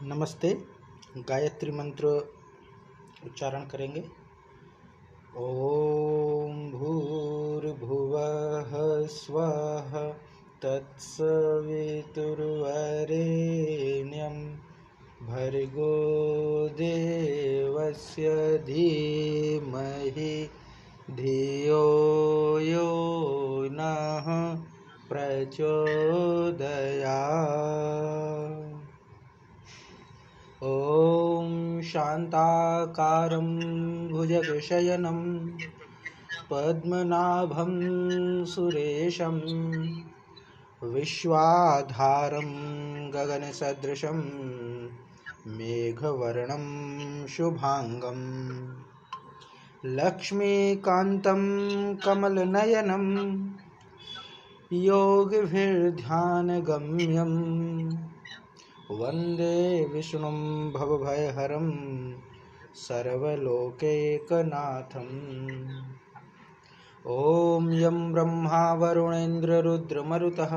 नमस्ते। गायत्री मंत्र उच्चारण करेंगे। ओम भूर्भुवः स्वः तत्सवितुर्वरेण्यं भर्गो देवस्य धीमहि धियो यो नः प्रचोदयात्। ॐ शान्ताकारं भुजगशयनं पद्मनाभं सुरेशं विश्वाधारं गगनसदृशं मेघवर्णं शुभांगं लक्ष्मीकान्तं कमलनयनं योगिभिर्ध्यानगम्यं वन्दे विष्णुं भवभयहरं सर्वलोकैकनाथम्। ॐ यं ब्रह्मा वरुणेन्द्ररुद्रमरुतः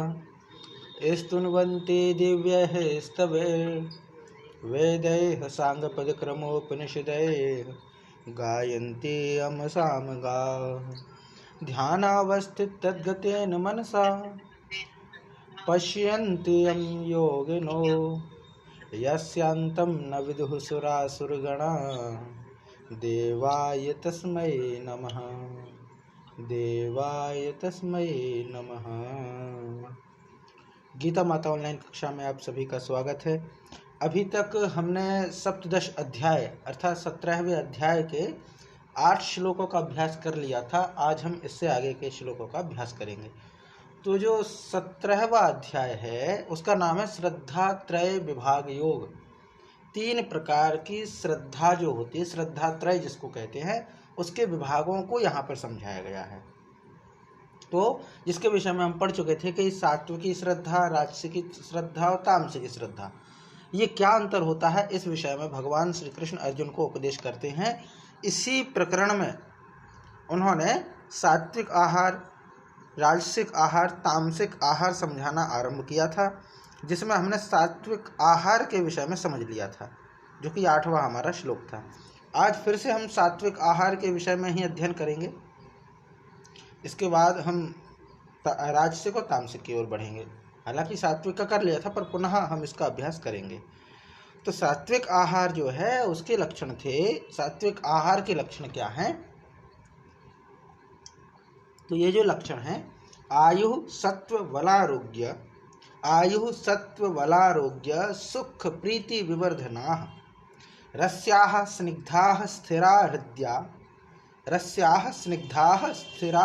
स्तुन्वन्ति दिव्यैः स्तवैर्वेदैः साङ्गपदक्रमोपनिषदैः गायन्ति यमसामगाः। ध्यानावस्थिततद्गतेन मनसा पश्यन्ति यं योगिनो यस्यान्तं न विदुः सुरासुरगणा। देवाय तस्मै नमः, देवाय तस्मै नमः। गीता माता ऑनलाइन कक्षा में आप सभी का स्वागत है। अभी तक हमने सप्तदश अध्याय अर्थात 17वें अध्याय के 8 श्लोकों का अभ्यास कर लिया था। आज हम इससे आगे के श्लोकों का अभ्यास करेंगे। तो जो 17वां अध्याय है उसका नाम है श्रद्धा त्रय विभाग योग। 3 प्रकार की श्रद्धा जो होती है, श्रद्धा त्रय जिसको कहते हैं, उसके विभागों को यहाँ पर समझाया गया है। तो जिसके विषय में हम पढ़ चुके थे कि सात्विकी श्रद्धा, राजसिकी श्रद्धा और तामसिकी श्रद्धा, ये क्या अंतर होता है, इस विषय में भगवान श्री कृष्ण अर्जुन को उपदेश करते हैं। इसी प्रकरण में उन्होंने सात्विक आहार, राजसिक आहार, तामसिक आहार समझाना आरंभ किया था, जिसमें हमने सात्विक आहार के विषय में समझ लिया था, जो कि 8वां हमारा श्लोक था। आज फिर से हम सात्विक आहार के विषय में ही अध्ययन करेंगे। इसके बाद हम राजसिक और तामसिक की ओर बढ़ेंगे। हालांकि सात्विक का कर लिया था, पर पुनः हम इसका अभ्यास करेंगे। तो सात्विक आहार जो है उसके लक्षण थे। सात्विक आहार के लक्षण क्या हैं? तो ये जो लक्षण हैं, आयु सत्व बलारोग्य, आयु सत्व बलारोग्य सुख प्रीति विवर्धनाः, रस्याः स्निग्धाः स्थिरा हृद्या, रस्याः स्निग्धाः स्थिरा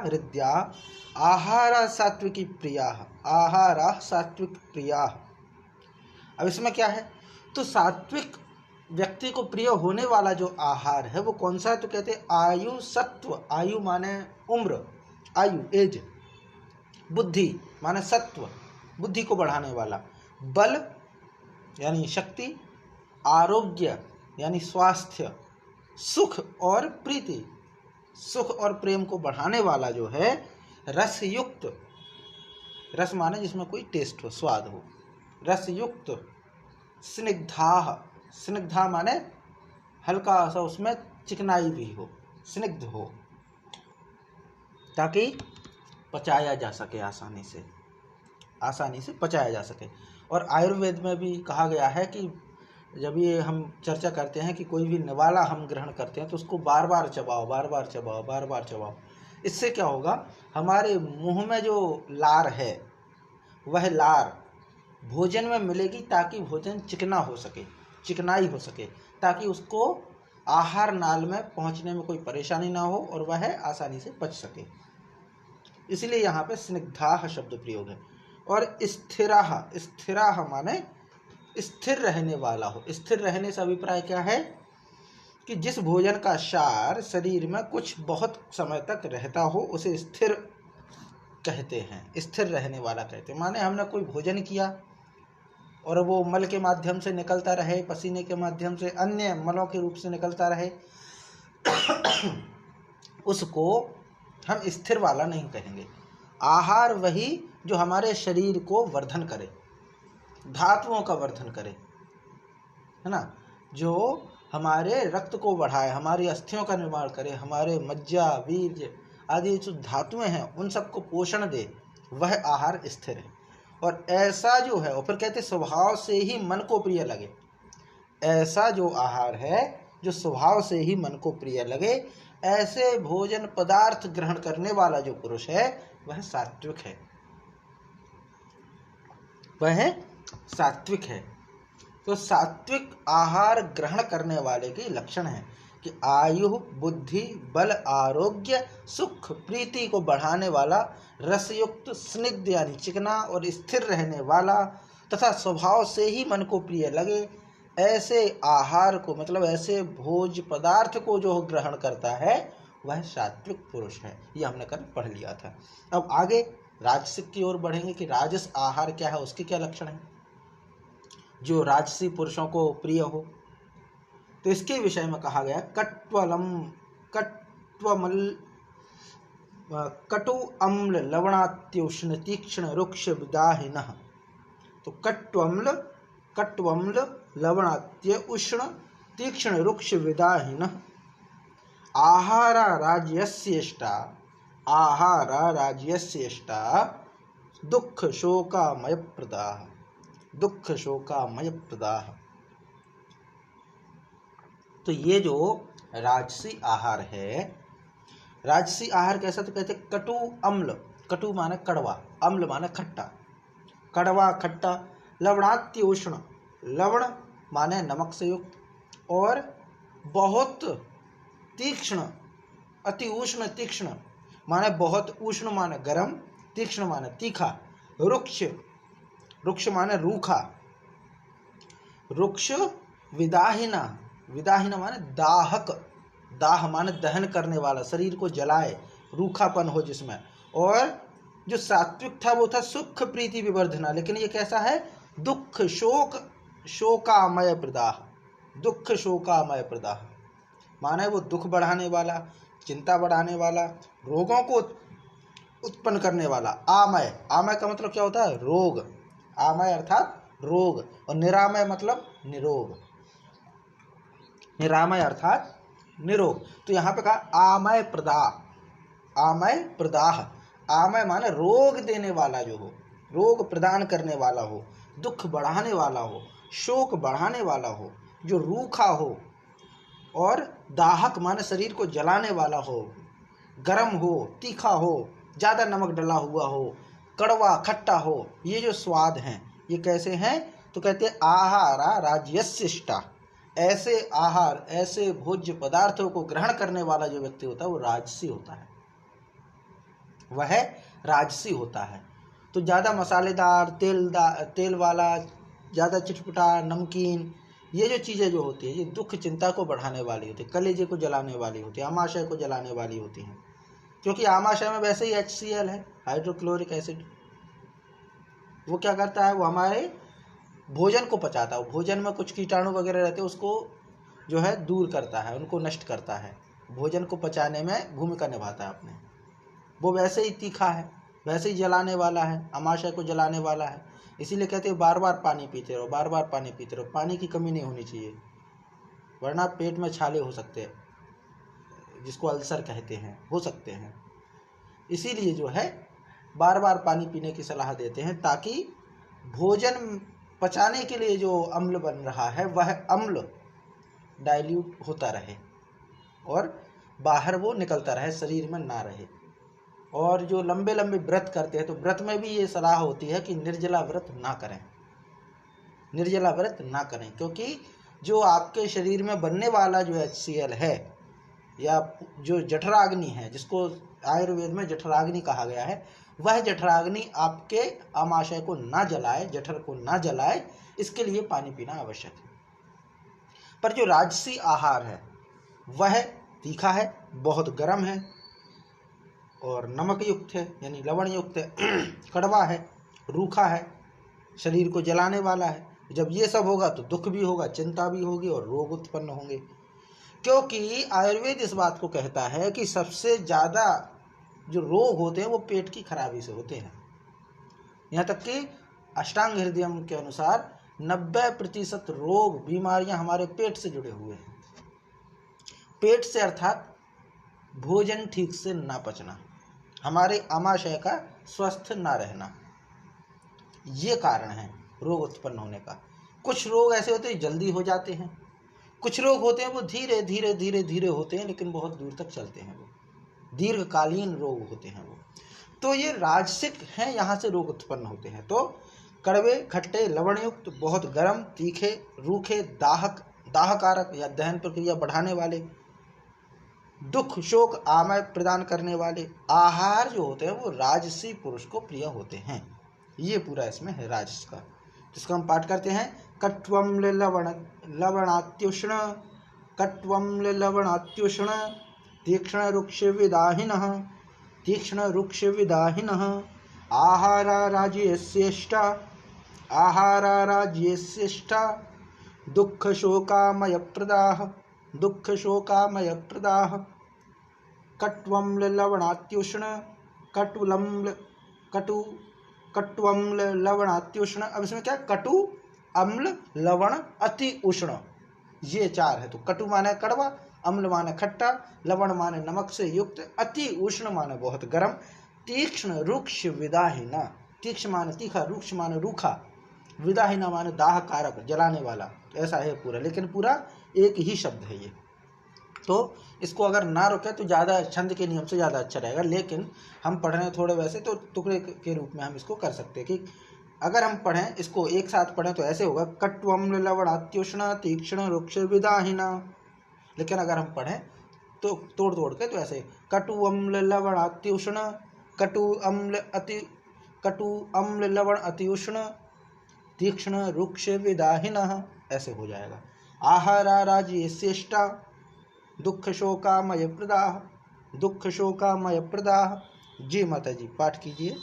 हृद्या, आहारा सात्विकी प्रियाः, आहारा सात्विक प्रियाः। अब इसमें क्या है? तो सात्विक व्यक्ति को प्रिय होने वाला जो आहार है वो कौन सा है? तो कहते हैं आयु सत्व, आयु माने उम्र, आयु एज, बुद्धि माने सत्व, बुद्धि को बढ़ाने वाला, बल यानी शक्ति, आरोग्य यानी स्वास्थ्य, सुख और प्रीति, सुख और प्रेम को बढ़ाने वाला जो है, रसयुक्त, रस माने जिसमें कोई टेस्ट हो, स्वाद हो, रसयुक्त, स्निग्धा, स्निग्धा माने हल्का सा उसमें चिकनाई भी हो, स्निग्ध हो, ताकि पचाया जा सके, आसानी से पचाया जा सके। और आयुर्वेद में भी कहा गया है कि जब ये हम चर्चा करते हैं कि कोई भी निवाला हम ग्रहण करते हैं तो उसको बार बार चबाओ, बार बार चबाओ, बार बार चबाओ। इससे क्या होगा? हमारे मुंह में जो लार है वह लार भोजन में मिलेगी, ताकि भोजन चिकना हो सके, चिकनाई हो सके, ताकि उसको आहार नाल में पहुंचने में कोई परेशानी ना हो और वह आसानी से पच सके। इसलिए यहाँ पे स्निग्धाः शब्द प्रयोग है। और स्थिराः, स्थिराः माने स्थिर रहने वाला हो। स्थिर रहने से अभिप्राय क्या है? कि जिस भोजन का सार शरीर में कुछ बहुत समय तक रहता हो उसे स्थिर कहते हैं, स्थिर रहने वाला कहते हैं। माने हमने कोई भोजन किया और वो मल के माध्यम से निकलता रहे, पसीने के माध्यम से, अन्य मलों के रूप से निकलता रहे, उसको हम स्थिर वाला नहीं कहेंगे। आहार वही जो हमारे शरीर को वर्धन करे, धातुओं का वर्धन करे, है ना, जो हमारे रक्त को बढ़ाए, हमारी अस्थियों का निर्माण करे, हमारे मज्जा वीर्य आदि जो धातुएं हैं उन सबको पोषण दे, वह आहार स्थिर है। और ऐसा जो है, और फिर कहते स्वभाव से ही मन को प्रिय लगे, ऐसा जो आहार है जो स्वभाव से ही मन को प्रिय लगे, ऐसे भोजन पदार्थ ग्रहण करने वाला जो पुरुष है वह सात्विक है, वह सात्विक है। तो सात्विक आहार ग्रहण करने वाले के लक्षण है कि आयु, बुद्धि, बल, आरोग्य, सुख, प्रीति को बढ़ाने वाला, रसयुक्त, स्निग्ध यानी चिकना और स्थिर रहने वाला तथा स्वभाव से ही मन को प्रिय लगे, ऐसे आहार को मतलब ऐसे भोज पदार्थ को जो ग्रहण करता है वह सात्विक पुरुष है। ये हमने कल पढ़ लिया था। अब आगे राजसिक की ओर बढ़ेंगे कि राजस आहार क्या है, उसके क्या लक्षण है जो राजसी पुरुषों को प्रिय हो। तो इसके विषय में कहा गया कटु अम्ल लवणात्युष्ण तीक्ष्ण रुक्ष विदाहिनः। तो कट्वम्ल लवणात्य उष्ण तीक्ष्ण रुक्ष विदाहिनः आहारा राज्यस्येष्टा दुख शोकामय प्रदाह। तो ये जो राजसी आहार है, राजसी आहार कैसा, तो कहते कटु अम्ल, कटु माने कड़वा, अम्ल माने खट्टा, कड़वा खट्टा, लवणात्य उष्ण, लवण माने नमक से युक्त, और बहुत तीक्ष्ण, अति उष्ण तीक्ष्ण माने बहुत उष्ण माने गरम, तीक्ष्ण माने तीखा, रुक्ष माने रूखा, रुक्ष विदाहिना, विदाहिना माने दाहक, दाह माने दहन करने वाला, शरीर को जलाए, रूखापन हो जिसमें। और जो सात्विक था वो था सुख प्रीति विवर्धना, लेकिन ये कैसा है, दुख शोकामय प्रदाह, दुख शोकामय प्रदाह माने वो दुख बढ़ाने वाला, चिंता बढ़ाने वाला, रोगों को उत्पन्न करने वाला। आमय, आमय का मतलब क्या होता है, रोग, आमय अर्थात रोग, और निरामय मतलब निरोग, निरामय अर्थात निरोग। तो यहाँ पे कहा आमय प्रदाह, आमय प्रदाह, आमय माने रोग देने वाला जो हो, रोग प्रदान करने वाला हो, दुख बढ़ाने वाला हो, शोक बढ़ाने वाला हो, जो रूखा हो, और दाहक माने शरीर को जलाने वाला हो, गरम हो, तीखा हो, ज़्यादा नमक डला हुआ हो, कड़वा खट्टा हो। ये जो स्वाद हैं ये कैसे हैं, तो कहते हैं आहारा राज्यस्येष्टा, ऐसे आहार, ऐसे भोज्य पदार्थों को ग्रहण करने वाला जो व्यक्ति होता है वो राजसी होता है, वह राजसी होता है। तो ज़्यादा मसालेदार, तेल वाला, ज़्यादा चटपटा, नमकीन, ये जो चीज़ें जो होती है ये दुख चिंता को बढ़ाने वाली होती है, कलेजे को जलाने वाली होती है, आमाशय को जलाने वाली होती हैं, क्योंकि आमाशय में वैसे ही HCl है, हाइड्रोक्लोरिक एसिड। वो क्या करता है, वो हमारे भोजन को पचाता है, भोजन में कुछ कीटाणु वगैरह रहते हैं उसको जो है दूर करता है, उनको नष्ट करता है, भोजन को पचाने में भूमिका निभाता है अपने। वो वैसे ही तीखा है, वैसे ही जलाने वाला है, आमाशय को जलाने वाला है। इसीलिए कहते हैं बार बार पानी पीते रहो, बार बार पानी पीते रहो, पानी की कमी नहीं होनी चाहिए, वरना पेट में छाले हो सकते हैं, जिसको अल्सर कहते हैं, हो सकते हैं। इसीलिए जो है बार बार पानी पीने की सलाह देते हैं, ताकि भोजन पचाने के लिए जो अम्ल बन रहा है वह अम्ल डाइल्यूट होता रहे और बाहर वो निकलता रहे, शरीर में ना रहे। और जो लंबे लंबे व्रत करते हैं तो व्रत में भी ये सलाह होती है कि निर्जला व्रत ना करें, निर्जला व्रत ना करें, क्योंकि जो आपके शरीर में बनने वाला जो HCl है या जो जठराग्नि है, जिसको आयुर्वेद में जठराग्नि कहा गया है, वह जठराग्नि आपके आमाशय को ना जलाए, जठर को ना जलाए, इसके लिए पानी पीना आवश्यक है। पर जो राजसी आहार है वह तीखा है, बहुत गर्म है और नमक युक्त है, यानी लवण युक्त है, कड़वा है, रूखा है, शरीर को जलाने वाला है। जब ये सब होगा तो दुख भी होगा, चिंता भी होगी और रोग उत्पन्न होंगे, क्योंकि आयुर्वेद इस बात को कहता है कि सबसे ज़्यादा जो रोग होते हैं वो पेट की खराबी से होते हैं। यहाँ तक कि अष्टांग हृदयम के अनुसार 90% रोग बीमारियां हमारे पेट से जुड़े हुए हैं। पेट से अर्थात भोजन ठीक से ना पचना, हमारे आमाशय का स्वस्थ ना रहना, ये कारण है रोग उत्पन्न होने का। कुछ रोग ऐसे होते हैं जल्दी हो जाते हैं, कुछ रोग होते हैं वो धीरे धीरे धीरे धीरे होते हैं, लेकिन बहुत दूर तक चलते हैं, वो दीर्घकालीन रोग होते हैं वो। तो ये राजसिक हैं, यहाँ से रोग उत्पन्न होते हैं। तो कड़वे, खट्टे, लवणयुक्त, बहुत गर्म, तीखे, रूखे, दाहक, दाहकारक या दहन प्रक्रिया बढ़ाने वाले, दुख, शोक, आमय प्रदान करने वाले आहार जो होते हैं वो राजसी पुरुष को प्रिय होते हैं। ये पूरा इसमें है राजस का, जिसका हम पाठ करते हैं। कट्वम्ल लवणात्युष्ण, कट्वम्ल लवणात्युष्ण, तीक्ष्ण रुक्ष विदाहिनः, तीक्ष्ण रुक्ष विदाहिनः, आहारा राज्यस्येष्टा, आहारा राज्यस्येष्टा, दुःख शोकामय प्रदाः, दुःख शोकामय प्रदाः, कट्वम्ल लवणात्युष्ण, कटुलम्ल कटु कट्वम्ल लवणात्युष्ण। अब इसमें क्या, कटु, अम्ल, लवण, अति उष्ण, ये 4 है। तो कटु माने कड़वा, अम्ल माने खट्टा, लवण माने नमक से युक्त, अति उष्ण माने बहुत गर्म, तीक्ष्ण रुक्ष विदाहिना, तीक्ष्ण माने तीखा, रुक्ष माने रूखा, विदाहिना माने दाह कारक, जलाने वाला। ऐसा है पूरा, लेकिन पूरा एक ही शब्द है ये। तो इसको अगर ना रोके तो ज़्यादा छंद के नियम से ज़्यादा अच्छा रहेगा, लेकिन हम पढ़ रहे हैं थोड़े वैसे, तो टुकड़े के रूप में हम इसको कर सकते हैं कि अगर हम पढ़ें इसको एक साथ पढ़ें तो ऐसे होगा, कट्वम्ल लवणात्युष्ण, तीक्ष्ण रुक्ष विदाहिना। लेकिन अगर हम पढ़ें तो तोड़ तोड़ के तो ऐसे, कटु अम्ल लवणात्युष्ण, कटु अम्ल लवण अति उष्ण, तीक्ष्ण रुक्ष विदाहिनः, ऐसे हो जाएगा। आहारा राज्यस्येष्टा, दुःख शोकामय प्रदाः, दुःख शोकामय प्रदाः। जी माता जी, पाठ कीजिए।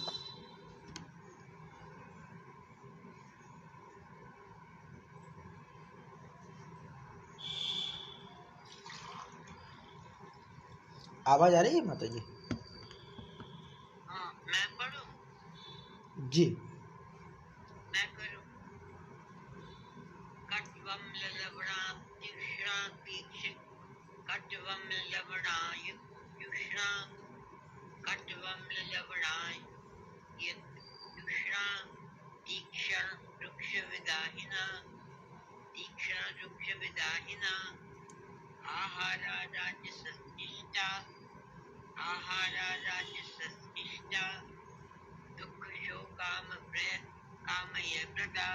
आवाज आ रही है माता जी? मैं पढ़ूं? जी। मैं करूं। कट्वम्ल लवणात्युष्ण, तीक्ष्ण, कट्वम्ल लवणात्युष्ण, कट्वम्ल लवणात्युष्ण, तीक्ष्ण रुक्ष विदाहिना, तीक्ष्ण रुक्ष विदाहिना, आहारा राज्यस्येष्टा, आहारा राज्यस्येष्टा, दुःख शोकामय प्रदा,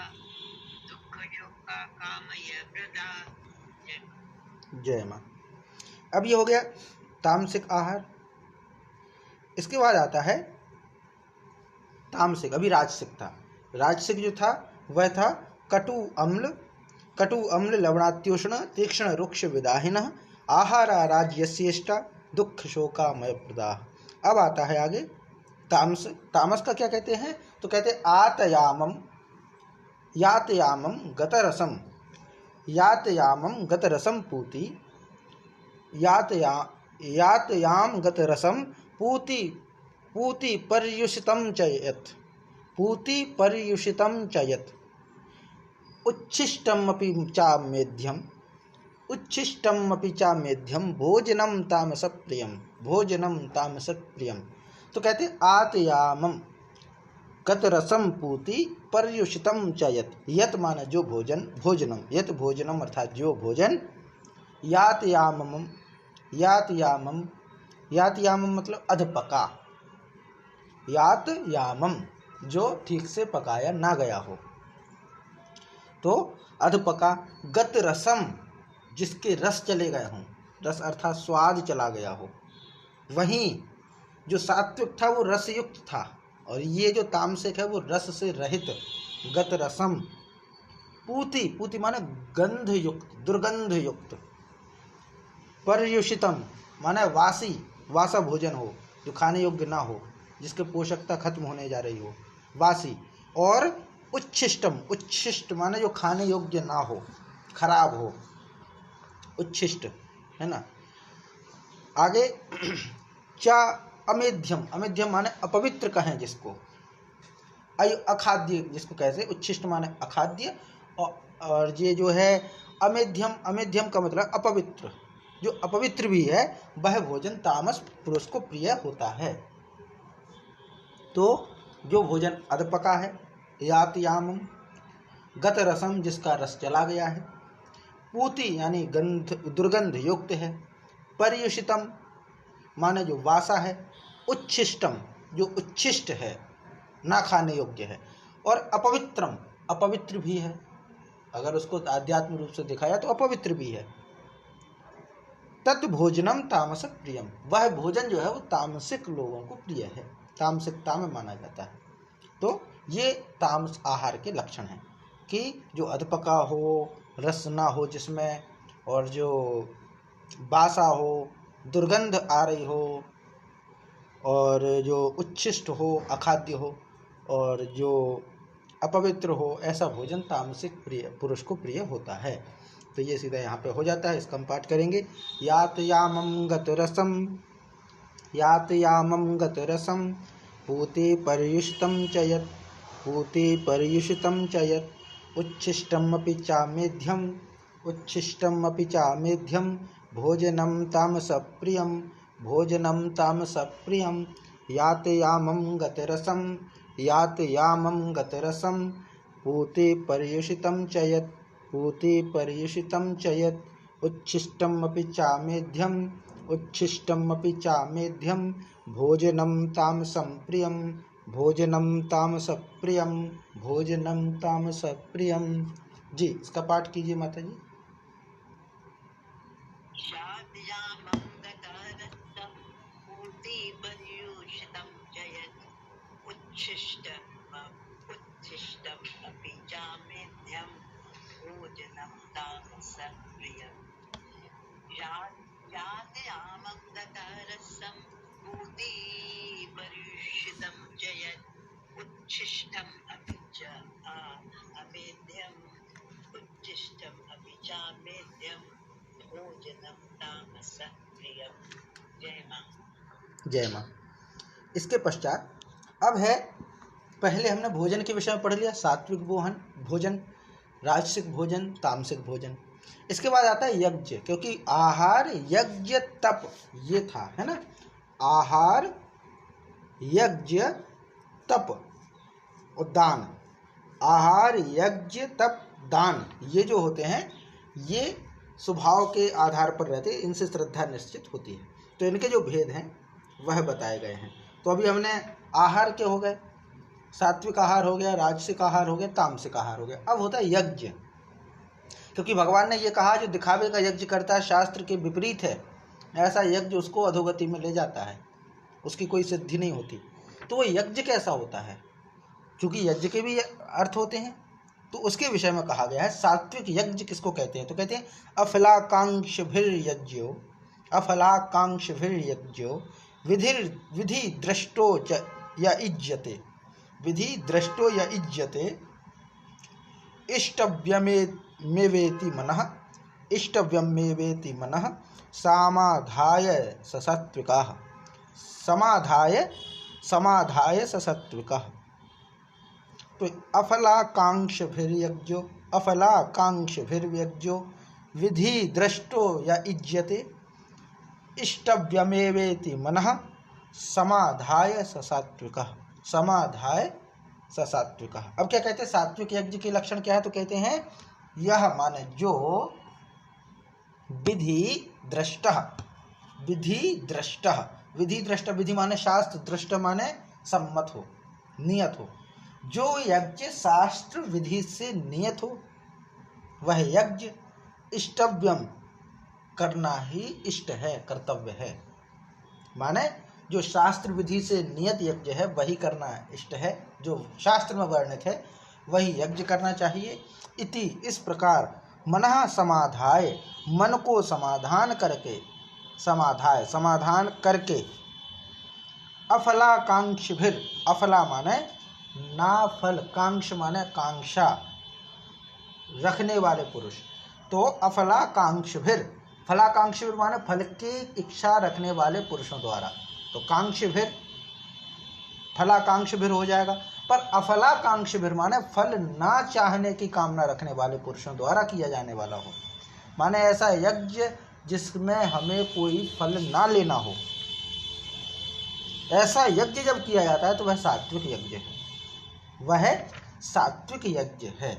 दुःख शोका कामय प्रदा। जय माँ। अब ये हो गया तामसिक आहार। इसके बाद आता है तामसिक, अभी राजसिक था। राजसिक जो था वह था कटु अम्ल लवणात्युष्ण, तीक्ष्ण रुक्ष विदाहिनः, आहारा राज्यस्येष्टा, दुःख शोकामय प्रदाः। अब आता है आगे तामस। तामस का क्या कहते हैं? तो कहते हैं आतयामम, यातयामम गतरसम, यातयामम गतरसम पूति, यातयाम गतरसम पूति, पूति पर्युषितम च यत्, पूति पर्युषितम च यत्, उच्छिष्टमपि चा मेध्यम, उच्छिष्टमपि चा मेध्यम, भोजनम तामसप्रियम, भोजनम तामसप्रियम। तो कहते आतयामम गतरसम पूति पर्युषितम च यत्, यत् माने जो भोजन, भोजनम, यत् भोजनम अर्थात जो भोजन, यातयामम, यातयामम, यातयामम मतलब अधपका, यातयामम जो ठीक से पकाया ना गया हो, तो अधपका, गत रसम जिसके रस चले गए हों, रस अर्थात स्वाद चला गया हो। वहीं जो सात्विक था वो रसयुक्त था, और ये जो तामसिक है वो रस से रहित, गत रसम। पूति, पूति माने गंध युक्त, दुर्गंध युक्त। पर्युषितम माने वासी, वासा भोजन हो, जो खाने योग्य ना हो, जिसके पोषकता खत्म होने जा रही हो, वासी। और उच्छिष्टम, उच्छिष्ट माने जो खाने योग्य ना हो, खराब हो, उच्छिष्ट है ना। आगे चा अमेध्यम, अमेध्यम माने अपवित्र कहें जिसको, अखाद्य जिसको कहते हैं, उच्छिष्ट माने अखाद्य, और ये जो है अमेध्यम, अमेध्यम का मतलब अपवित्र, जो अपवित्र भी है वह भोजन तामस पुरुष को प्रिय होता है। तो जो भोजन अधपका है, यातयामम गत रसम जिसका रस चला गया है, पूति यानी गंध दुर्गंध युक्त है, पर्युषितम माने जो वासा है, उच्छिष्टम जो उच्छिष्ट है ना खाने योग्य है, और अपवित्रम अपवित्र भी है, अगर उसको आध्यात्मिक रूप से दिखाया तो अपवित्र भी है। तत् भोजनम तामस प्रियम, वह भोजन जो है वो तामसिक लोगों को प्रिय है, तामसिकता में माना जाता है। तो ये तामस आहार के लक्षण हैं कि जो अधपका हो, रस ना हो जिसमें, और जो बासा हो, दुर्गंध आ रही हो, और जो उच्छिष्ट हो, अखाद्य हो, और जो अपवित्र हो, ऐसा भोजन तामसिक प्रिय पुरुष को प्रिय होता है। तो ये सीधा यहाँ पे हो जाता है। इसका हम पाठ करेंगे। यातयामं गतरसम, यातयामं गतरसम पूते पर्युषितं च यत्, पूते पर्युषितं च यत् उच्छिष्टमपि चामेध्यम, उच्छिष्टमपि चामेध्यम भोजनं तामसप्रियं, भोजनं तामसप्रियं। यातयामं गतरसम, यातयामं गतरसम पूते पर्युषितं च यत्, पूते पर्युषितं च यत् उच्छिष्टमपि चामेध्यम, उच्छिष्टमपि चामेध्यम भोजनं तामसं प्रियं, भोजनं तामसप्रियं, भोजनं तामसप्रियं। जी, इसका पाठ कीजिए माता जी। जय माँ। इसके पश्चात अब है, पहले हमने भोजन के विषय में पढ़ लिया, सात्विक भोजन, राजसिक भोजन, तामसिक भोजन। इसके बाद आता है यज्ञ, क्योंकि आहार यज्ञ तप ये था, है ना। आहार यज्ञ तप और दान, आहार यज्ञ तप दान, ये जो होते हैं ये स्वभाव के आधार पर रहते हैं, इनसे श्रद्धा निश्चित होती है। तो इनके जो भेद हैं वह बताए गए हैं। तो अभी हमने आहार के हो गए, सात्विक आहार हो गया, राजसिक आहार हो गया, तामसिक आहार हो गया। अब होता है यज्ञ, क्योंकि भगवान ने ये कहा जो दिखावे का यज्ञ करता है शास्त्र के विपरीत है, ऐसा यज्ञ उसको अधोगति में ले जाता है, उसकी कोई सिद्धि नहीं होती। तो वो यज्ञ कैसा होता है, क्योंकि यज्ञ के भी अर्थ होते हैं, तो उसके विषय में कहा गया है। सात्विक यज्ञ किसको कहते हैं, तो कहते हैं अफलाकांक्षभिर्यज्ञो, अफलाकांक्षभिर्यज्ञो विधि दृष्टो च या इज्यते, विधि दृष्टो या इज्यते इष्टव्यमेवेति मनः, इष्टव्यमेवेति मनः समाधाय ससात्विकाः, समाधाय ससात्विकाः। तो अफलाकांक्षभिर्यज्ञो, अफलाकांक्षभिर्यज्ञो विधि दृष्टो या इज्यते इष्टव्यमेवेति मनः समाधाय ससात्विकः, समाधाय ससात्विकः। अब क्या कहते हैं, सात्विक यज्ञ के लक्षण क्या है, तो कहते हैं यह माने जो विधि दृष्टः, विधि दृष्टः, विधि दृष्ट, विधि माने शास्त्र, दृष्ट माने सम्मत हो, नियत हो। जो यज्ञ शास्त्र विधि से नियत हो वह यज्ञ इष्टव्यम करना ही इष्ट है, कर्तव्य है। माने जो शास्त्र विधि से नियत यज्ञ है वही करना इष्ट है, जो शास्त्र में वर्णित है वही यज्ञ करना चाहिए। इति इस प्रकार मनः समाधाय, मन को समाधान करके, समाधाय समाधान करके, अफलाकांक्षभिर, अफला माने ना फल, कांक्ष माने कांक्षा रखने वाले पुरुष, तो अफलाकांक्षभिर, फलाकांक्षभिर माने फल की इच्छा रखने वाले पुरुषों द्वारा, तो कांक्षभिर फलाकांक्षभिर हो जाएगा। पर अफलाकांक्षी भी माने फल ना चाहने की कामना रखने वाले पुरुषों द्वारा किया जाने वाला हो। माने ऐसा यज्ञ जिसमें हमें कोई फल ना लेना हो, ऐसा यज्ञ जब किया जाता है तो वह सात्विक यज्ञ है, वह सात्विक यज्ञ है।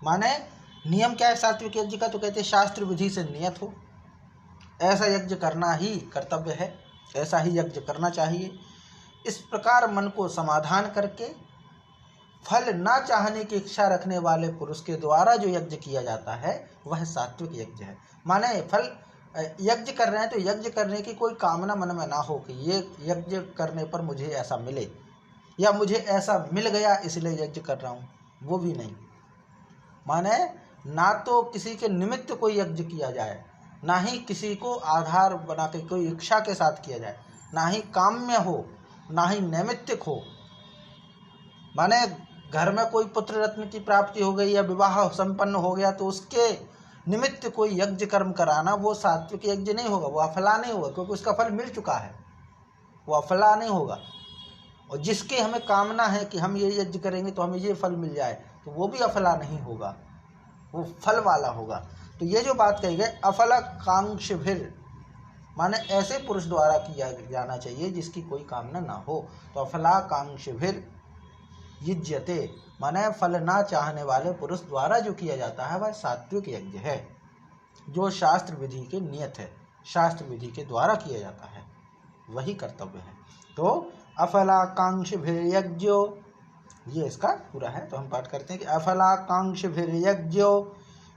माने नियम क्या है सात्विक यज्ञ का, तो कहते हैं शास्त्र विधि से नियत हो, ऐसा यज्ञ करना ही कर्तव्य है, ऐसा ही यज्ञ करना चाहिए। इस प्रकार मन को समाधान करके फल ना चाहने की इच्छा रखने वाले पुरुष के द्वारा जो यज्ञ किया जाता है वह सात्विक यज्ञ है। माने फल यज्ञ कर रहे हैं तो यज्ञ करने की कोई कामना मन में ना हो कि ये यज्ञ करने पर मुझे ऐसा मिले या मुझे ऐसा मिल गया इसलिए यज्ञ कर रहा हूँ, वो भी नहीं। माने ना तो किसी के निमित्त कोई यज्ञ किया जाए, ना ही किसी को आधार बना के कोई इच्छा के साथ किया जाए, ना ही काम्य हो, ना ही नैमित्तिक हो। माने घर में कोई पुत्र रत्न की प्राप्ति हो गई या विवाह संपन्न हो गया तो उसके निमित्त कोई यज्ञ कर्म कराना वो सात्विक यज्ञ नहीं होगा, वो अफला नहीं होगा, क्योंकि उसका फल मिल चुका है, वो अफला नहीं होगा। और जिसके हमें कामना है कि हम ये यज्ञ करेंगे तो हमें ये फल मिल जाए, तो वो भी अफला नहीं होगा, वो फल वाला होगा। तो ये जो बात कही गई अफलाकांक्ष भीर, माने ऐसे पुरुष द्वारा किया जाना चाहिए जिसकी कोई कामना ना हो। तो अफलाकांक्ष भीर युज्यते, माने फल ना चाहने वाले पुरुष द्वारा जो किया जाता है वह सात्विक यज्ञ है, जो शास्त्र विधि के नियत है, शास्त्र विधि के द्वारा किया जाता है, वही कर्तव्य है। तो अफलाकांक्ष भीर यज्ञो, ये इसका पूरा है। तो हम पाठ करते हैं कि अफलाकांक्ष भीर यज्ञो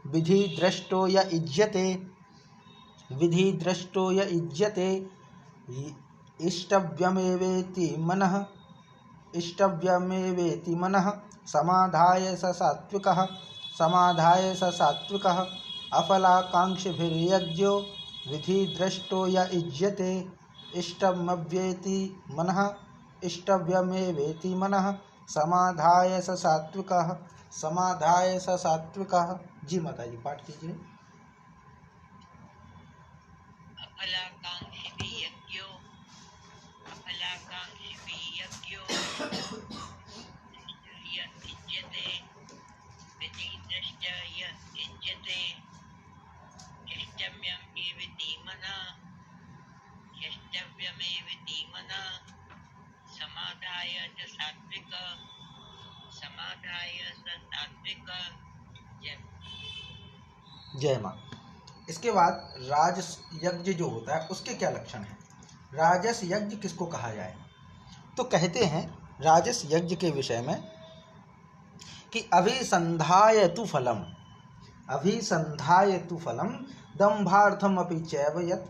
विधि दृष्टो या इज्यते, विधि दृष्टो या इज्यते इष्टव्यमेवेति मनः, इष्टव्यमेवेति मनः समाधाय स सात्विकः, समाधाय स सात्विकः। अफलाकांक्षिभिर्यज्ञो विधि दृष्टो या इज्यते इष्टमव्येति मनः, इष्टव्यमेवेति मनः समाधाय स सात्विकः, समाधाय स सात्विकः। जी माता जी पाठ कीजिए। अफलाकांक्षिभिः यज्ञो, अफलाकांक्षिभिः यज्ञो इज्यते विधि दृष्टो य इज्यते इष्टव्यमेवेति मनः, इष्टव्यमेवेति मनः समाधाय च सात्विकः, समाधाय स सात्विकः। जय माँ। इसके बाद राजस यज्ञ जो होता है उसके क्या लक्षण हैं, राजस यज्ञ किसको कहा जाए। तो कहते हैं राजस यज्ञ के विषय में कि अभिसंधायतु फलम, अभिसंधायतु फलम दंभार्थमपि चैव यत्,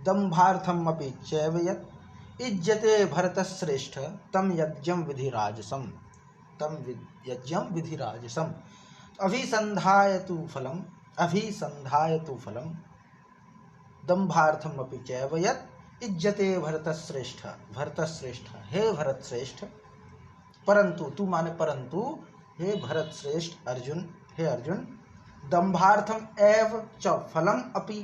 दंभार्थमपि चैव यत् इज्यते भरतश्रेष्ठ तम यज्ञम विधिराजसम, तम यज्ञम विधिराजसम। अभिसंधायतु फलम, अभिसंधायतु फलम दंभार्थमपि चैव यत् इज्यते भरतश्रेष्ठ, भरतश्रेष्ठ हे भरतश्रेष्ठ, परंतु तू माने परंतु हे भरतश्रेष्ठ अर्जुन, हे अर्जुन दंभार्थम एव च फलम अपि,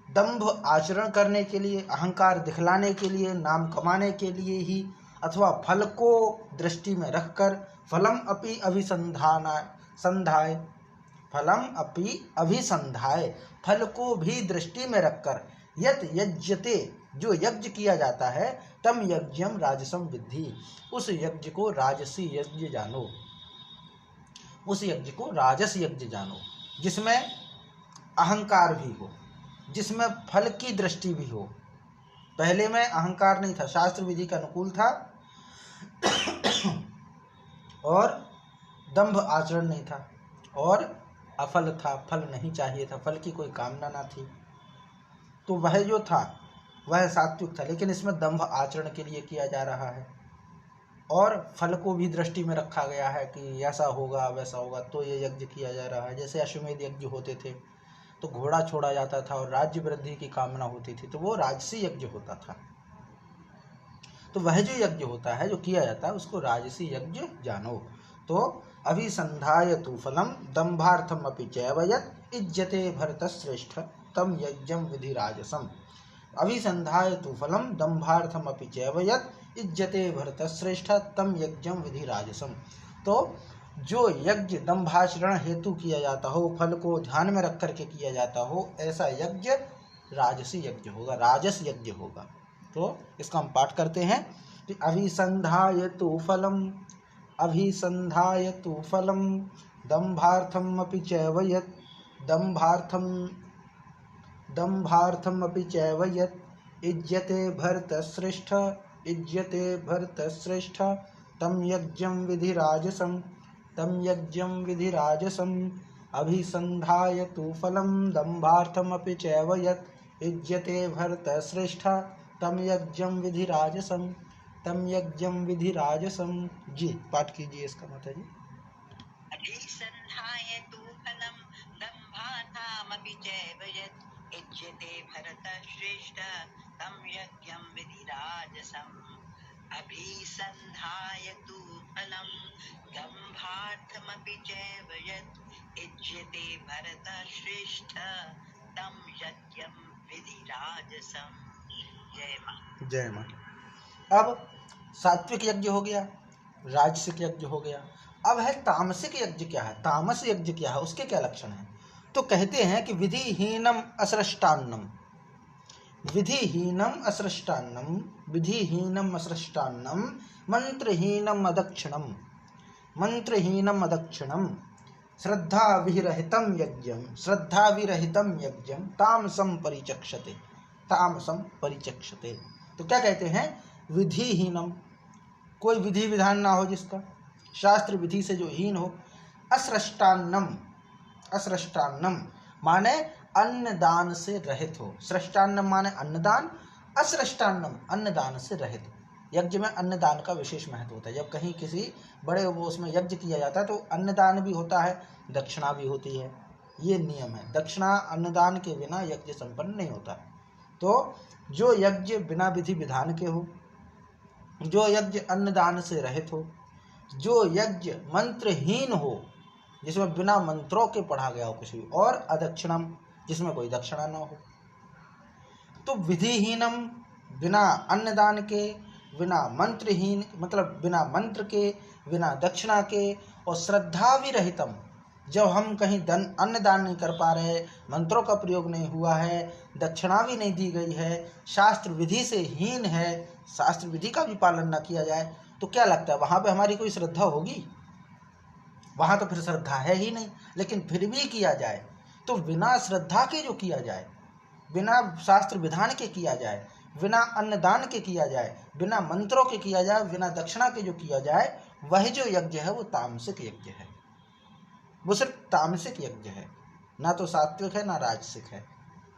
दंभ आचरण करने के लिए, अहंकार दिखलाने के लिए, नाम कमाने के लिए ही अथवा फल को दृष्टि में रखकर फलम अपि अभिसंधाना संधाय, फलम अपि अभिसंधाय फल को भी दृष्टि में रखकर यत यज्यते जो यज्ञ किया जाता है तम यज्ञम राजसम विद्धि, उस यज्ञ को राजसी यज्ञ जानो, उस यज्ञ को राजस यज्ञ जानो, जिसमें अहंकार भी हो, जिसमें फल की दृष्टि भी हो। पहले में अहंकार नहीं था, शास्त्र विधि का अनुकूल था और दंभ आचरण नहीं था और अफल था, फल नहीं चाहिए था, फल की कोई कामना ना थी, तो वह जो था वह सात्विक था। लेकिन इसमें दंभ आचरण के लिए किया जा रहा है और फल को भी दृष्टि में रखा गया है कि ऐसा होगा वैसा होगा, तो ये यज्ञ किया जा रहा है। जैसे अश्वमेध यज्ञ होते थे तो घोड़ा छोड़ा जाता था और राज्य वृद्धि की कामना होती थी, तो वो राजसी यज्ञ होता था। तो वह जो यज्ञ होता है, जो किया जाता है, उसको राजसी यज्ञ जानो। तो अभिसंधायतु फलम दंभार्थम अपि चैव यत् इज्यते भरतश्रेष्ठ तम यज्ञम विधिराजसम। अभिसंधाय तु फलम दंभार्थम अपि चैव यत् इज्जते भरतश्रेष्ठ तम यज्ञम विधि राजसम। तो जो यज्ञ दंभाचरण हेतु किया जाता हो, फल को ध्यान में रख करके किया जाता हो, ऐसा यज्ञ राजसी यज्ञ होगा, राजस यज्ञ होगा। तो इसका हम पाठ करते हैं कि अभिसंधाय तु फलम, अभिसंधाय तु फलम दंभार्थम अपि चैव यत्, दंभार्थम अपि चैव यत् इज्यते भरतश्रेष्ठ, इज्यते भरतश्रेष्ठ तम यज्ञं विधिराजसं, तम यज्ञं विधिराजसं। अभिसंधाय तु फलं दंभार्थमपि चैव यत् इज्यते भरतश्रेष्ठ तम यज्ञं विधिराजसं, तम यज्ञं विधिराजसं। जी पाठ कीजिए इसका माता जी। अभिसंधाय तु फलं दंभार्थमपि चैव यत् इज्यते भरतश्रेष्ठ तं यज्ञं विधिराजसम्। अभिसंधाय तु फलं दंभार्थमपि चैव यत् इज्यते भरतश्रेष्ठ तं यज्ञं विधिराजसम्। जय मां। जय मां। अब सात्विक यज्ञ हो गया, राजसिक यज्ञ हो गया। अब है तामसिक यज्ञ। क्या है तामस यज्ञ? क्या है उसके क्या लक्षण हैं? तो कहते हैं कि विधिहीनम असृष्टान्नम, विधिहीनम असृष्टान्नम, विधिहीनम असृष्टान्नम, मंत्रहीनम अदक्षिणम, मंत्रहीनम अदक्षिणम, श्रद्धा विरहितम यज्ञम, श्रद्धा विरहितम यज्ञम तामसम परिचक्षते, तामसम परिचक्षते। तो क्या कहते हैं? विधिहीनम, कोई विधि विधान ना हो जिसका, शास्त्र विधि से जो हीन हो। असृष्टान्नम, असृष्टान्नम माने अन्नदान से रहित हो। सृष्टान्नम माने अन्नदान, असृष्टान्नम अन्नदान से रहित। यज्ञ में अन्नदान का विशेष महत्व होता है। जब कहीं किसी बड़े वो उसमें यज्ञ किया जाता है तो अन्नदान भी होता है, दक्षिणा भी होती है। ये नियम है, दक्षिणा अन्नदान के बिना यज्ञ संपन्न नहीं होता। तो जो यज्ञ बिना विधि विधान के हो, जो यज्ञ अन्नदान से रहित हो, जो यज्ञ मंत्रहीन हो, जिसमें बिना मंत्रों के पढ़ा गया हो कुछ भी, और अदक्षिणम जिसमें कोई दक्षिणा न हो। तो विधिहीनम बिना अन्नदान के, बिना मंत्रहीन मतलब बिना मंत्र के, बिना दक्षिणा के, और श्रद्धा विरहितम, जब हम कहीं अन्नदान नहीं कर पा रहे, मंत्रों का प्रयोग नहीं हुआ है, दक्षिणा भी नहीं दी गई है, शास्त्र विधि से हीन है, शास्त्र विधि का भी पालन न किया जाए, तो क्या लगता है वहाँ पे हमारी कोई श्रद्धा होगी? वहाँ तो फिर श्रद्धा है ही नहीं। लेकिन फिर भी किया जाए तो बिना श्रद्धा के जो किया जाए, बिना शास्त्र विधान के किया जाए, बिना अन्नदान के किया जाए, बिना मंत्रों के किया जाए, बिना दक्षिणा के जो किया जाए, वही जो यज्ञ है वो तामसिक यज्ञ है। वो सिर्फ तामसिक यज्ञ है, ना तो सात्विक है ना राजसिक है।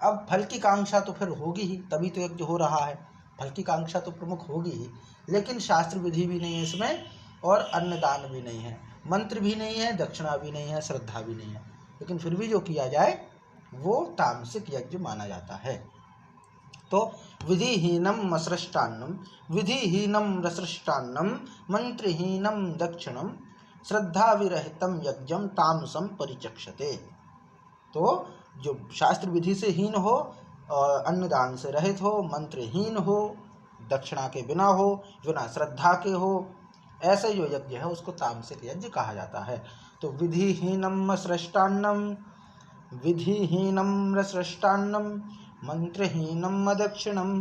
अब फल की कांक्षा तो फिर होगी ही, तभी तो यज्ञ हो रहा है, फल की कांक्षा तो प्रमुख होगी ही। लेकिन शास्त्र विधि भी नहीं है इसमें, और अन्नदान भी नहीं है, मंत्र भी नहीं है, दक्षिणा भी नहीं है, श्रद्धा भी नहीं है, लेकिन फिर भी जो किया जाए वो तामसिक यज्ञ माना जाता है। तो विधिहीनम असृष्टान्नम, विधिहीनम रसृष्टान्नम, मंत्रहीनम दक्षिणम, श्रद्धा विरहितम यज्ञम तामसम परिचक्षते। तो जो शास्त्र विधि से हीन हो, अन्नदान से रहित हो, मंत्रहीन हो, दक्षिणा के बिना हो, बिना श्रद्धा के हो, ऐसे जो यज्ञ है उसको तामसिक यज्ञ कहा जाता है। तो विधिहीनम असृष्टान्नम, विधिहीनम रसृष्टान्नम, मंत्रहीनम अदक्षिणम,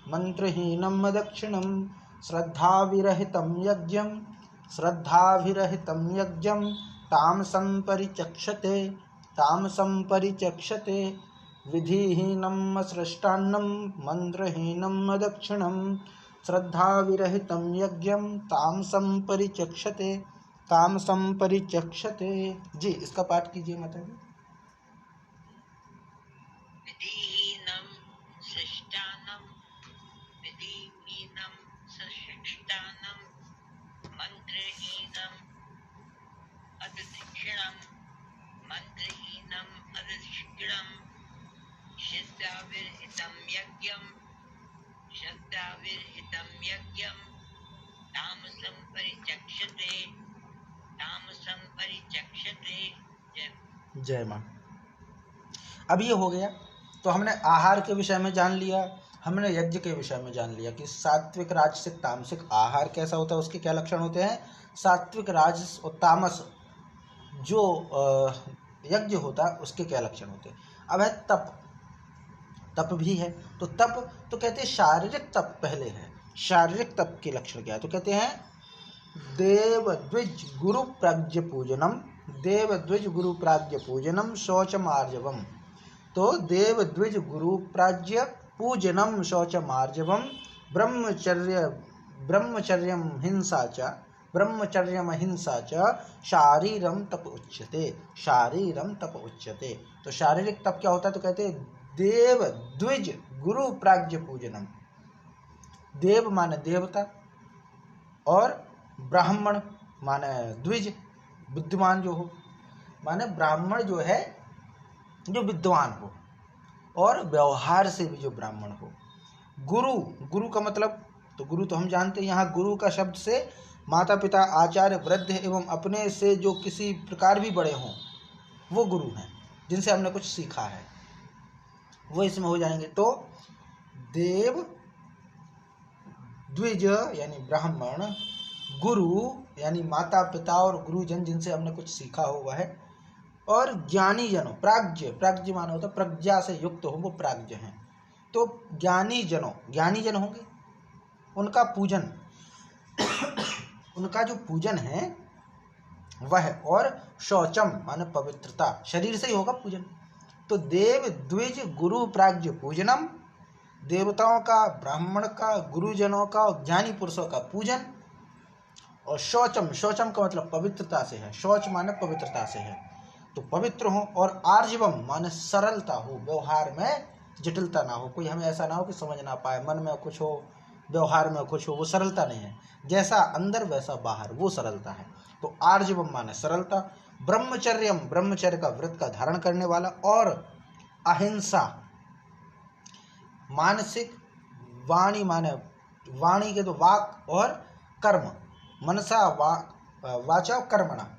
मंत्रहीनम अदक्षिणम, श्रद्धाविरहितम यज्ञम, श्रद्धाविरहितम यज्ञम तामसं परिचक्षते, तामसं परिचक्षते। विधिहीनम असृष्टान्नम, मंत्रहीनम अदक्षिणम, श्रद्धाविरहितम यज्ञम तामसं परिचक्षते, तामसं परिचक्षते। जी इसका पाठ कीजिए माता जी। विधिहीनं सृष्टानं, विधिहीनं सृष्टानं, मंत्रहीनं अदक्षिणं, मंत्रहीनं अदक्षिणं, श्रद्धाविरहितं यज्ञं, श्रद्धाविरहितं यज्ञं तामसं परिचक्षते, तामसं परिचक्षते। जय मां। अब ये हो गया, तो हमने आहार के विषय में जान लिया, हमने यज्ञ के विषय में जान लिया कि सात्विक राजसिक तामसिक आहार कैसा होता है, उसके क्या लक्षण होते हैं। सात्विक राजस और तामस जो यज्ञ होता है उसके क्या लक्षण होते हैं। अब है तप, तप भी है। तो तप तो कहते हैं शारीरिक तप पहले है। शारीरिक तप के लक्षण क्या है, तो कहते हैं देव द्विज गुरु प्राज्ञ पूजनम, देव द्विज गुरु प्राज्ञ पूजनम शौचमार्जवम। तो देव द्विज गुरु प्राज्ञ पूजनम शौचमार्जवम ब्रह्मचर्यम हिंसा च, ब्रह्मचर्यम हिंसा च शारीरम तप उच्यते, शारीरम तप उच्यते। तो शारीरिक तप क्या होता है, तो कहते हैं देव द्विज गुरु प्राज्ञ पूजनम। देव माने देवता और ब्राह्मण माने द्विज विद्वान जो हो, माने ब्राह्मण जो है जो विद्वान हो और व्यवहार से भी जो ब्राह्मण हो। गुरु, गुरु का मतलब, तो गुरु तो हम जानते हैं, यहाँ गुरु का शब्द से माता पिता आचार्य वृद्ध एवं अपने से जो किसी प्रकार भी बड़े हों वो गुरु हैं, जिनसे हमने कुछ सीखा है, वो इसमें हो जाएंगे। तो देव द्विज यानी ब्राह्मण, गुरु यानी माता पिता और गुरुजन जिनसे हमने कुछ सीखा हुआ है, और ज्ञानी जनों, प्राज्ञ, प्राज्ञ माना होता है प्रज्ञा से युक्त हो, वो प्राज्ञ हैं। तो ज्ञानी जनों, ज्ञानी जन होंगे, उनका पूजन उनका जो पूजन है वह, और शौचम माने पवित्रता, शरीर से ही होगा पूजन। तो देव द्विज गुरु प्राज्ञ पूजनम, देवताओं का, ब्राह्मण का, गुरुजनों का और ज्ञानी पुरुषों का पूजन। और शौचम, शौचम का मतलब पवित्रता से है, शौच माने पवित्रता से है, तो पवित्र हो। और आर्जवम माने सरलता हो, व्यवहार में जटिलता ना हो, कोई हमें ऐसा ना हो कि समझ ना पाए, मन में कुछ हो व्यवहार में कुछ हो, वो सरलता नहीं है। जैसा अंदर वैसा बाहर, वो सरलता है। तो आर्जवम माने सरलता। ब्रह्मचर्यम, ब्रह्मचर्य का व्रत का धारण करने वाला। और अहिंसा, मानसिक, वाणी माने वाणी के तो वाक और कर्म, मनसा वाचा कर्मणा,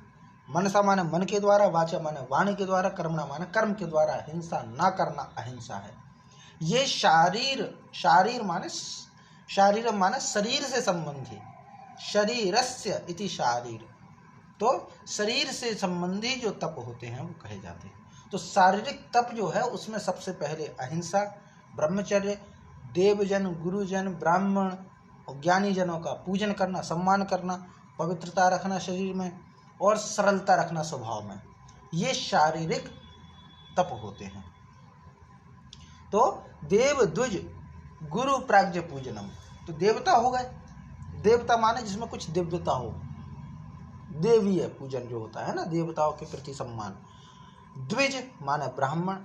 मनसा माने मन के द्वारा, वाचा माने वाणी के द्वारा, कर्मणा माने कर्म के द्वारा हिंसा ना करना अहिंसा है। ये शारीर माने शारीर माने शरीर से संबंधी, शरीरस्य इति शारीर, तो शरीर से संबंधी जो तप होते हैं वो कहे जाते हैं। तो शारीरिक तप जो है उसमें सबसे पहले अहिंसा, ब्रह्मचर्य, देवजन, गुरुजन, ब्राह्मण और ज्ञानी जनों का पूजन करना, सम्मान करना, पवित्रता रखना शरीर में और सरलता रखना स्वभाव में, ये शारीरिक तप होते हैं। तो देव द्विज गुरु प्राज्ञ पूजनम, तो देवता हो गए, देवता माने जिसमें कुछ दिव्यता हो, देवीय पूजन जो होता है ना, देवताओं के प्रति सम्मान। द्विज माने ब्राह्मण,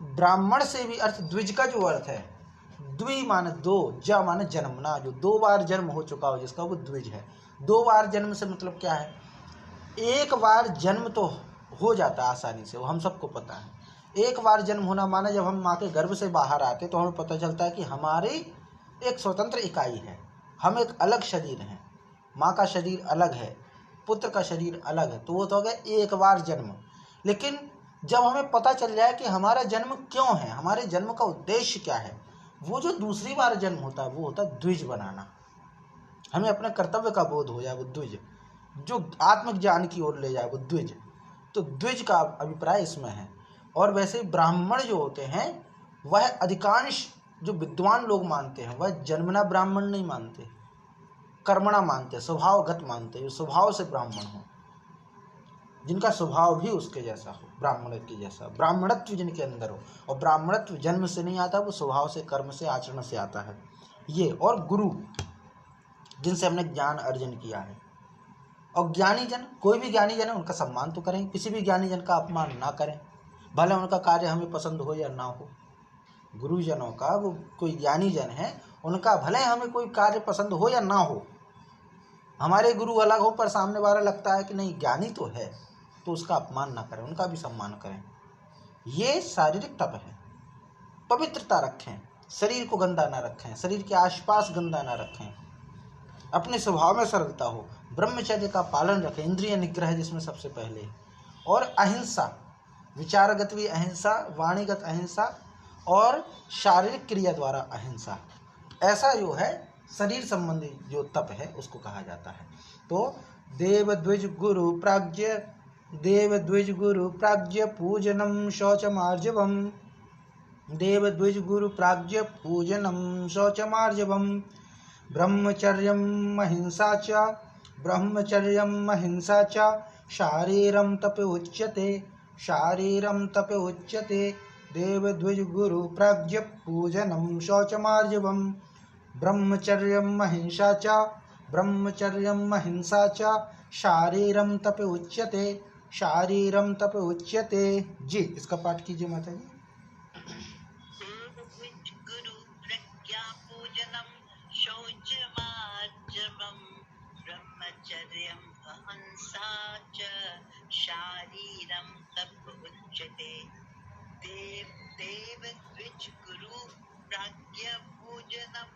ब्राह्मण से भी अर्थ, द्विज का जो अर्थ है, द्वि माने दो, ज माने जन्मना, जो 2 बार जन्म हो चुका हो जिसका, वो द्विज है। 2 बार जन्म से मतलब क्या है, एक बार जन्म तो हो जाता है आसानी से, वो हम सबको पता है। एक बार जन्म होना माने जब हम माँ के गर्भ से बाहर आते तो हमें पता चलता है कि हमारी एक स्वतंत्र इकाई है, हम एक अलग शरीर हैं, माँ का शरीर अलग है, पुत्र का शरीर अलग है, तो वो तो हो गया एक बार जन्म। लेकिन जब हमें पता चल जाए कि हमारा जन्म क्यों है, हमारे जन्म का उद्देश्य क्या है, वो जो दूसरी बार जन्म होता है वो होता है द्विज बनाना। हमें अपने कर्तव्य का बोध हो जाए, वो द्विज, जो आत्मज्ञान की ओर ले जाए, वो द्विज। तो द्विज का अभिप्राय इसमें है। और वैसे ही ब्राह्मण जो होते हैं वह अधिकांश जो विद्वान लोग मानते हैं वह जन्मना ब्राह्मण नहीं मानते, कर्मणा मानते, स्वभावगत मानते, जो स्वभाव से ब्राह्मण हो, जिनका स्वभाव भी उसके जैसा हो, ब्राह्मण के जैसा, ब्राह्मणत्व जिनके अंदर हो। और ब्राह्मणत्व जन्म से नहीं आता, वो स्वभाव से, कर्म से, आचरण से आता है ये। और गुरु, जिनसे हमने ज्ञान अर्जन किया है। और ज्ञानी जन, कोई भी ज्ञानी जन है उनका सम्मान तो करें, किसी भी ज्ञानी जन का अपमान ना करें, भले उनका कार्य हमें पसंद हो या ना हो। गुरुजनों का, वो कोई ज्ञानी जन है, उनका भले हमें कोई कार्य पसंद हो या ना हो, हमारे गुरु अलग हो पर सामने वाला लगता है कि नहीं ज्ञानी तो है, तो उसका अपमान ना करें, उनका भी सम्मान करें। ये शारीरिक तप है। पवित्रता रखें, शरीर को गंदा ना रखें, शरीर के आसपास गंदा ना रखें, अपने स्वभाव में सरलता हो, ब्रह्मचर्य का पालन रखें, इंद्रिय निग्रह जिसमें सबसे पहले, और अहिंसा, विचारगत भी अहिंसा, वाणीगत अहिंसा और शारीरिक क्रिया द्वारा अहिंसा, ऐसा जो है शरीर संबंधी जो तप है उसको कहा जाता है। तो देवद्विज गुरु प्राज्ञ पूजनम शौचमार्जवम, देवद्विज गुरु प्राज्ञ पूजनम शौचमार्जवम, ब्रह्मचर्यम अहिंसा च शारीरम तप उच्यते, शारीरम तप उच्यते, देवद्विज गुरु प्राज्ञ पूजनम शौचमार्जवम, ब्रह्मचर्यम अहिंसा च शारीरम तप उच्यते, शारीरम तप उच्यते। जी, इसका पाठ कीजिए माता जी। गुरु प्रज्ञा पूजनम शौचमार्जवम, ब्रह्मचर्यम अहिंसा च शारीरम तप उच्यते, देवद्विज गुरु प्रज्ञा पूजनम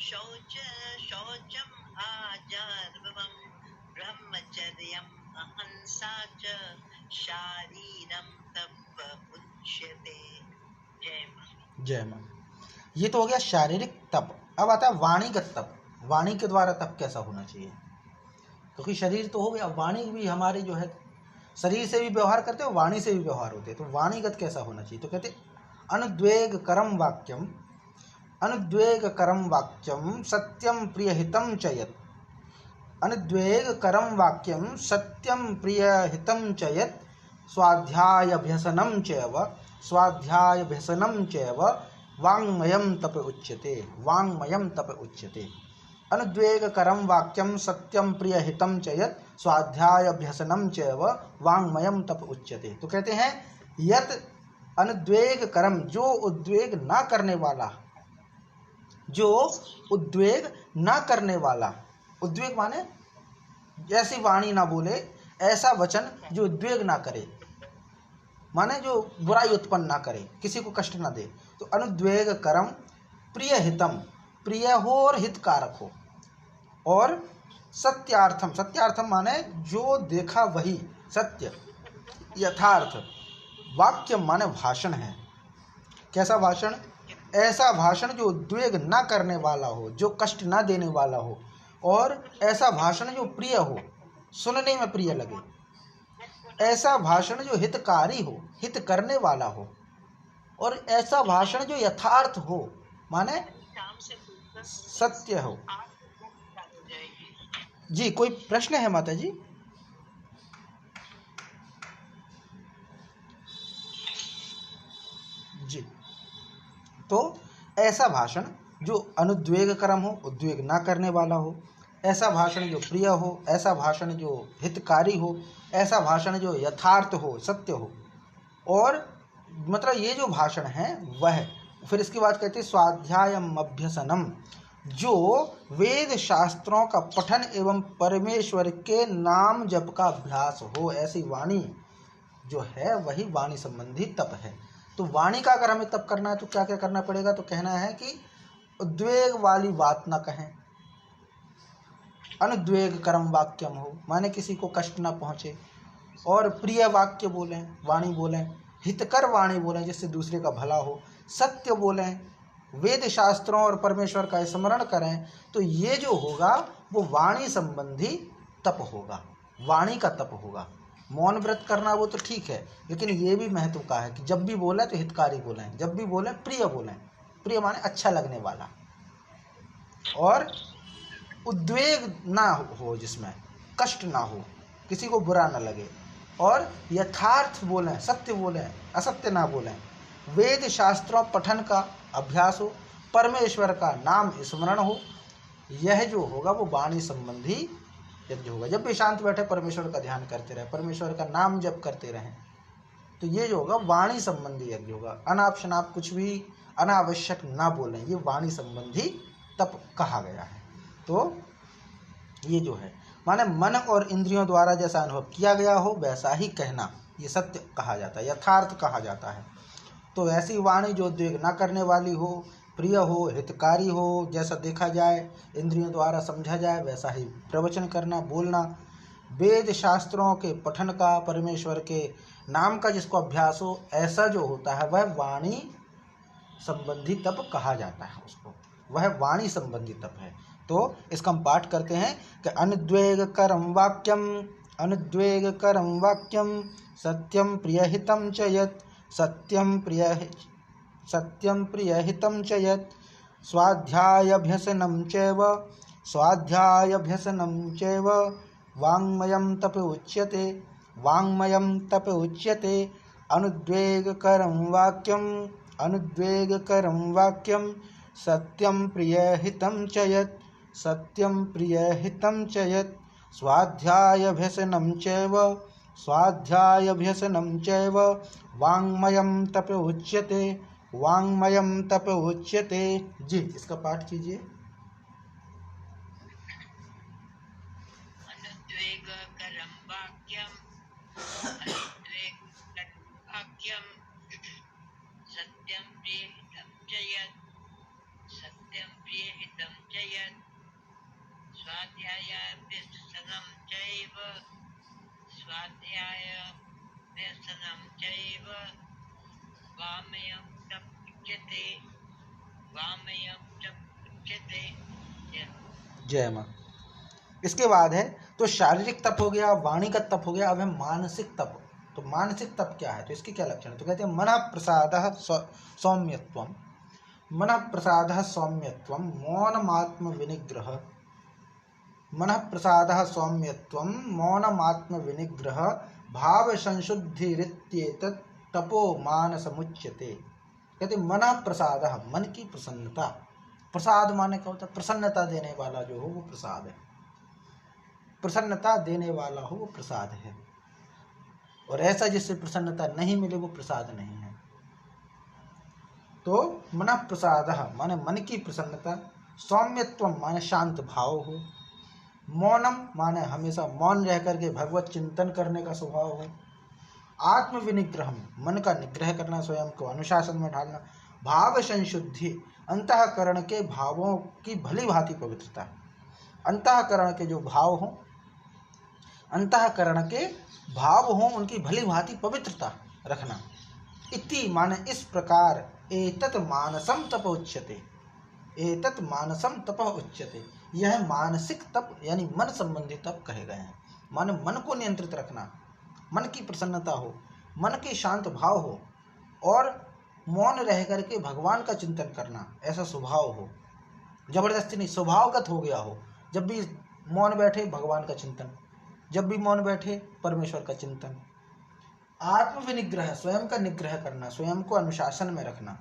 शौचम आर्जवम, ब्रह्मचर्यम अहिंसा च शारीरम तप उच्यते। जय मां। जय मां। ये तो हो गया शारीरिक तप। अब आता है वाणीगत तप। वाणी के द्वारा तप कैसा होना चाहिए, क्योंकि शरीर तो हो गया, वाणी भी हमारी जो है शरीर से भी व्यवहार करते हैं, वाणी से भी व्यवहार होते हैं। तो वाणीगत कैसा होना चाहिए, तो कहते अनुद्वेग करम वाक्यम सत्यम प्रियहितम चयत, अनुद्वेग करम वाक्यम सत्यम प्रियहितम चयत, स्वाध्यायभ्यसनम चैव वाङ्मयं तप उच्यते, वाङ्मयं तप उच्यते। अनुद्वेग करम वाक्यम सत्यम प्रियहितम चयत स्वाध्यायभ्यसनम चैव वाङ्मयं तप उच्यते। तो कहते हैं यत अनुद्वेग करम, जो उद्वेग ना करने वाला, जो उद्वेग ना करने वाला, उद्वेग माने जैसी वाणी ना बोले, ऐसा वचन जो उद्वेग ना करे, माने जो बुराई उत्पन्न ना करे, किसी को कष्ट ना दे। तो अनुद्वेग करम प्रिय हितम, प्रिय हो और हितकारक हो, और सत्यार्थम, सत्यार्थम माने जो देखा वही सत्य, यथार्थ, वाक्य माने भाषण है। कैसा भाषण, ऐसा भाषण जो उद्वेग ना करने वाला हो, जो कष्ट ना देने वाला हो, और ऐसा भाषण जो प्रिय हो, सुनने में प्रिय लगे, ऐसा भाषण जो हितकारी हो, हित करने वाला हो, और ऐसा भाषण जो यथार्थ हो, माने सत्य हो। जी, कोई प्रश्न है माता जी? जी, तो ऐसा भाषण जो अनुद्वेगकरम हो, उद्वेग ना करने वाला हो, ऐसा भाषण जो प्रिय हो, ऐसा भाषण जो हितकारी हो, ऐसा भाषण जो यथार्थ हो, सत्य हो, और मतलब ये जो भाषण है वह। फिर इसके बाद कहते हैं स्वाध्यायम अभ्यसनम, जो वेद शास्त्रों का पठन एवं परमेश्वर के नाम जप का अभ्यास हो, ऐसी वाणी जो है वही वाणी संबंधी तप है। तो वाणी का अगर हमें तप करना है तो क्या क्या करना पड़ेगा, तो कहना है कि उद्वेग वाली बात ना कहें, अनुद्वेग करम वाक्यम हो, माने किसी को कष्ट ना पहुँचे, और प्रिय वाक्य बोलें, वाणी बोलें, हितकर वाणी बोलें जिससे दूसरे का भला हो, सत्य बोलें, वेद शास्त्रों और परमेश्वर का स्मरण करें। तो ये जो होगा वो वाणी संबंधी तप होगा, वाणी का तप होगा। मौन व्रत करना वो तो ठीक है, लेकिन ये भी महत्व का है कि जब भी बोले तो हितकारी बोलें, जब भी बोलें प्रिय बोलें, प्रिय माने अच्छा लगने वाला, और उद्वेग ना हो, जिसमें कष्ट ना हो, किसी को बुरा ना लगे, और यथार्थ बोलें, सत्य बोलें, असत्य ना बोलें, वेद शास्त्रों पठन का अभ्यास हो, परमेश्वर का नाम स्मरण हो। यह जो होगा वो वाणी संबंधी यज्ञ होगा। जब भी शांत बैठे परमेश्वर का ध्यान करते रहे, परमेश्वर का नाम जप करते रहें, तो ये जो होगा वाणी संबंधी यज्ञ होगा। अनाप शनाप कुछ भी अनावश्यक ना बोलें, ये वाणी संबंधी तप कहा गया है। तो ये जो है माने मन और इंद्रियों द्वारा जैसा अनुभव किया गया हो वैसा ही कहना, ये सत्य कहा जाता है, यथार्थ कहा जाता है। तो ऐसी वाणी जो उद्वेग ना करने वाली हो, प्रिय हो, हितकारी हो, जैसा देखा जाए, इंद्रियों द्वारा समझा जाए वैसा ही प्रवचन करना, बोलना। वेद शास्त्रों के पठन का, परमेश्वर के नाम का जिसको अभ्यास हो, ऐसा जो होता है वह वाणी संबंधी तप कहा जाता है उसको, वह वाणी संबंधी तप है। तो इसका हम पाठ करते हैं कि अनुद्वेगकरं वाक्यम सत्यम प्रियहितं च यत् सत्यम प्रियहितं च यत् स्वाध्यायाभ्यसनं चैव वाङ्मयं तप उच्यते अनुद्वेगकरं वाक्यम सत्यं प्रियहितं च यत् स्वाध्यायाभ्यसनं चैव वाङ्मयं तप उच्यते। जी, इसका पाठ कीजिए। अनुद्वेगकरं वाक्यं सत्यं प्रियहितं च यत् स्वाध्यायाभ्यसनं चैव वाङ्मयं तप उच्यते। जय माँ। इसके बाद है तो शारीरिक तप हो गया, वाणी का तप हो गया, अब है मानसिक तप। तो मानसिक तप क्या है, तो इसके क्या लक्षण है? तो कहते हैं मनः प्रसादः सौम्यत्वम, मौनमात्म विनिग्रह भाव संशुद्धिरित्येतत् तपो मानसमुच्यते। कहते मनः प्रसादः, मन की प्रसन्नता। प्रसाद माने क्या होता है? प्रसन्नता देने वाला जो हो वो प्रसाद है, प्रसन्नता देने वाला हो वो प्रसाद है। और ऐसा जिससे प्रसन्नता नहीं मिले वो प्रसाद नहीं है। तो मन प्रसाद माने मन की प्रसन्नता, सौम्यत्व माने शांत भाव हो, मौनम माने हमेशा मौन रह करके भगवत चिंतन करने का स्वभाव हो, आत्म विनिग्रह मन का निग्रह करना, स्वयं को अनुशासन में ढालना, भाव संशुद्धि अंतःकरण के भावों की भली भांति पवित्रता, अंतःकरण के जो भाव हों, अंतःकरण के भाव हों उनकी भली भांति पवित्रता रखना। इति माने इस प्रकार, एतत् मानसम तप उच्यते, एतत् मानसम तप उच्यते। यह मानसिक तप यानी मन संबंधी तप कहे गए हैं। माने मन को नियंत्रित रखना, मन की प्रसन्नता हो, मन के शांत भाव हो और मौन रह करके भगवान का चिंतन करना, ऐसा स्वभाव हो, जबरदस्ती नहीं, स्वभावगत हो गया हो। जब भी मौन बैठे भगवान का चिंतन, जब भी मौन बैठे परमेश्वर का चिंतन। आत्म विनिग्रह, स्वयं का निग्रह करना, स्वयं को अनुशासन में रखना।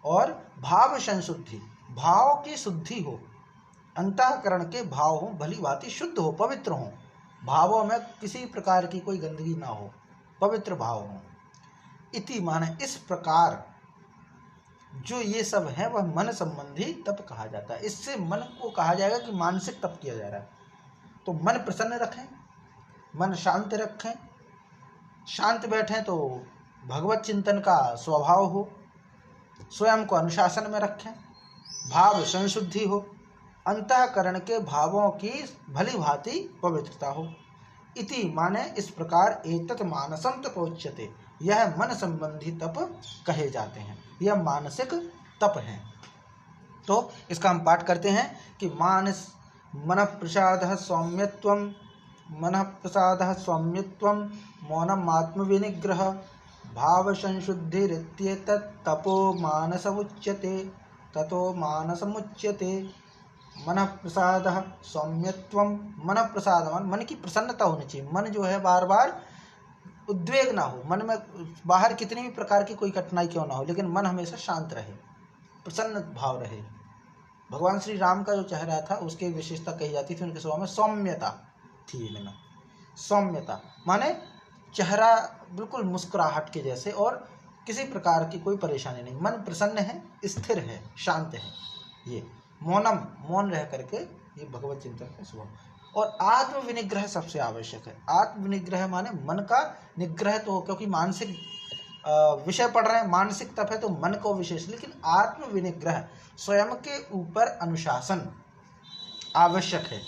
और भाव संशुद्धि, भाव की शुद्धि हो, अंतःकरण के भाव हो भली भांति शुद्ध हो, पवित्र हो, भावों में किसी प्रकार की कोई गंदगी ना हो, पवित्र भाव हो। इति माने इस प्रकार, जो ये सब है वह मन संबंधी तप कहा जाता है। इससे मन को कहा जाएगा कि मानसिक तप किया जा रहा है। तो मन प्रसन्न रखें, मन शांत रखें, शांत बैठें तो भगवत चिंतन का स्वभाव हो, स्वयं को अनुशासन में रखें, भाव संशुद्धि हो, अंतःकरण के भावों की भली भांति पवित्रता हो। इति माने इस प्रकार, एतत् मानसम तप उच्यते, यह मन संबंधी तप कहे जाते हैं, यह मानसिक तप है। तो इसका हम पाठ करते हैं कि मन प्रसादः सौम्यत्वं मौनम आत्म विनिग्रह भाव संशुद्धिरित्येतत् तपो मानसमुच्यते। मन प्रसादः सौम्यत्वं, मन प्रसाद मन की प्रसन्नता होनी चाहिए। मन जो है बार बार उद्वेग ना हो, मन में बाहर कितनी भी प्रकार की कोई कठिनाई क्यों ना हो, लेकिन मन हमेशा शांत रहे, प्रसन्न भाव रहे। भगवान श्री राम का जो चेहरा था उसकी विशेषता कही जाती थी, उनके स्वभाव में सौम्यता थी। इनमें सौम्यता माने चेहरा बिल्कुल मुस्कुराहट के जैसे और किसी प्रकार की कोई परेशानी नहीं, मन प्रसन्न है, स्थिर है, शांत है। ये मौन रह करके ये भगवत चिंतन का स्वभाव। और आत्म विनिग्रह सबसे आवश्यक है। आत्म विनिग्रह माने मन का निग्रह तो हो, क्योंकि मानसिक विषय पढ़ रहे हैं, मानसिक तप है तो मन को विशेष, लेकिन आत्म विनिग्रह स्वयं के ऊपर अनुशासन आवश्यक है,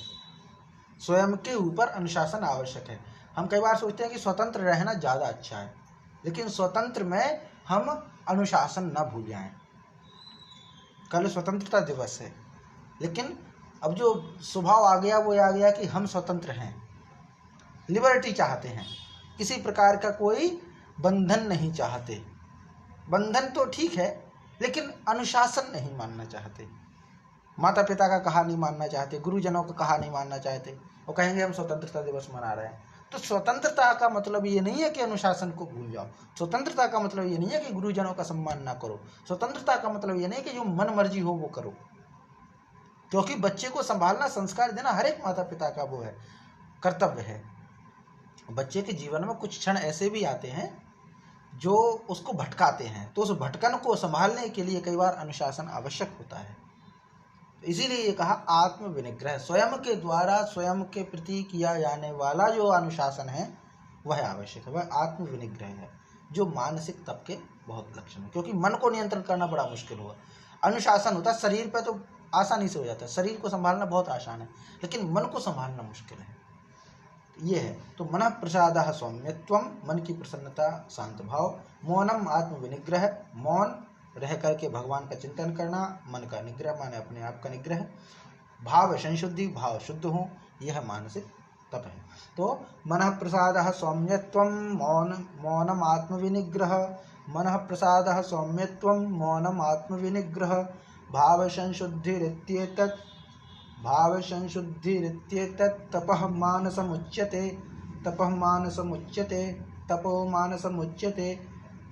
स्वयं के ऊपर अनुशासन आवश्यक है। हम कई बार सोचते हैं कि स्वतंत्र रहना ज़्यादा अच्छा है, लेकिन स्वतंत्र में हम अनुशासन न भूल जाएं। कल स्वतंत्रता दिवस है, लेकिन अब जो स्वभाव आ गया वो आ गया कि हम स्वतंत्र हैं, लिबर्टी चाहते हैं, किसी प्रकार का कोई बंधन नहीं चाहते। बंधन तो ठीक है, लेकिन अनुशासन नहीं मानना चाहते। माता पिता का कहा नहीं मानना चाहते, गुरुजनों का कहा नहीं मानना चाहते, वो कहेंगे हम स्वतंत्रता दिवस मना रहे हैं। तो स्वतंत्रता का मतलब ये नहीं है कि अनुशासन को भूल जाओ। स्वतंत्रता का मतलब ये नहीं है कि गुरुजनों का सम्मान ना करो। स्वतंत्रता का मतलब ये नहीं कि जो मन मर्जी हो वो करो, क्योंकि बच्चे को संभालना, संस्कार देना हर एक माता पिता का वो है, कर्तव्य है। बच्चे के जीवन में कुछ क्षण ऐसे भी आते हैं जो उसको भटकाते हैं, तो उस भटकन को संभालने के लिए कई बार अनुशासन आवश्यक होता है। इसीलिए ये कहा आत्म विनिग्रह, स्वयं के द्वारा स्वयं के प्रति किया जाने वाला जो अनुशासन है वह आवश्यक है, वह आत्म विनिग्रह है, जो मानसिक तप के बहुत लक्षण है। क्योंकि मन को नियंत्रण करना बड़ा मुश्किल होगा। अनुशासन होता है शरीर पे तो आसानी से हो जाता है, शरीर को संभालना बहुत आसान है, लेकिन मन को संभालना मुश्किल है। ये है तो मन प्रसादः सौम्यत्वम, मन की प्रसन्नता, शांत भाव। मौनम आत्म विनिग्रह, मौन रह करके भगवान का चिंतन करना, मन का निग्रह माने अपने आप का निग्रह। भाव संशुद्धि, भाव शुद्ध हो, यह मानसिक तप है। तो मन प्रसादः सौम्यत्वम मौनम आत्म विनिग्रह, मन प्रसादः सौम्यत्वम मौनम आत्म विनिग्रह, भाव संशुद्धिरित्येतत्, भाव संशुद्धिरित्येतत् तपः मानसमुच्यते, तपः मानसमुच्यते, तपो मानसमुच्यते।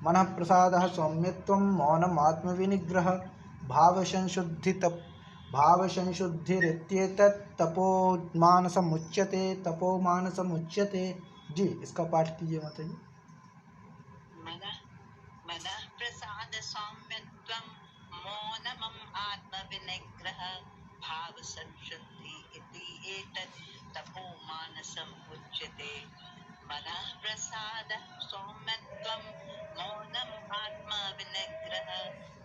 मन प्रसादः सौम्यत्वं मौनम् आत्मविनिग्रह, भाव संशुद्धिरित्येतत् तपो मानसमुच्यते, तपो मानसमुच्यते। जी इसका पाठ कीजिए माता जी। मनः प्रसाद सौम्यत्वं मौनमम् आत्मविनिग्रह, भाव संशुद्धि इति एतत् तपो मानसम् उच्यते। मनः प्रसाद सौम्यत्वं मौनम् आत्मविनिग्रह,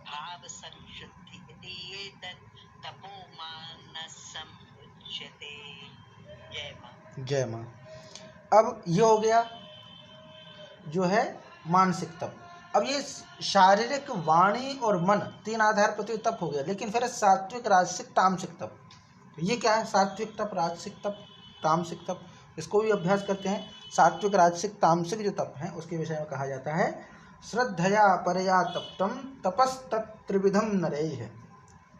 भाव संशुद्धि इति एतत् तपो मानसम् उच्यते। जय मां। जय मां। अब ये हो गया जो है मानसिक तप। अब ये शारीरिक, वाणी और मन तीन आधार पर तो तप हो गया, लेकिन फिर सात्विक, राजसिक, तामसिक तप। ये क्या है? सात्विक तप, राजसिक तप, तामसिक तप, इसको भी अभ्यास करते हैं। सात्विक, राजसिक, तामसिक जो तप हैं उसके विषय में कहा जाता है श्रद्धया परया तप्तम तपस्तत्त्रिविधम नरैः,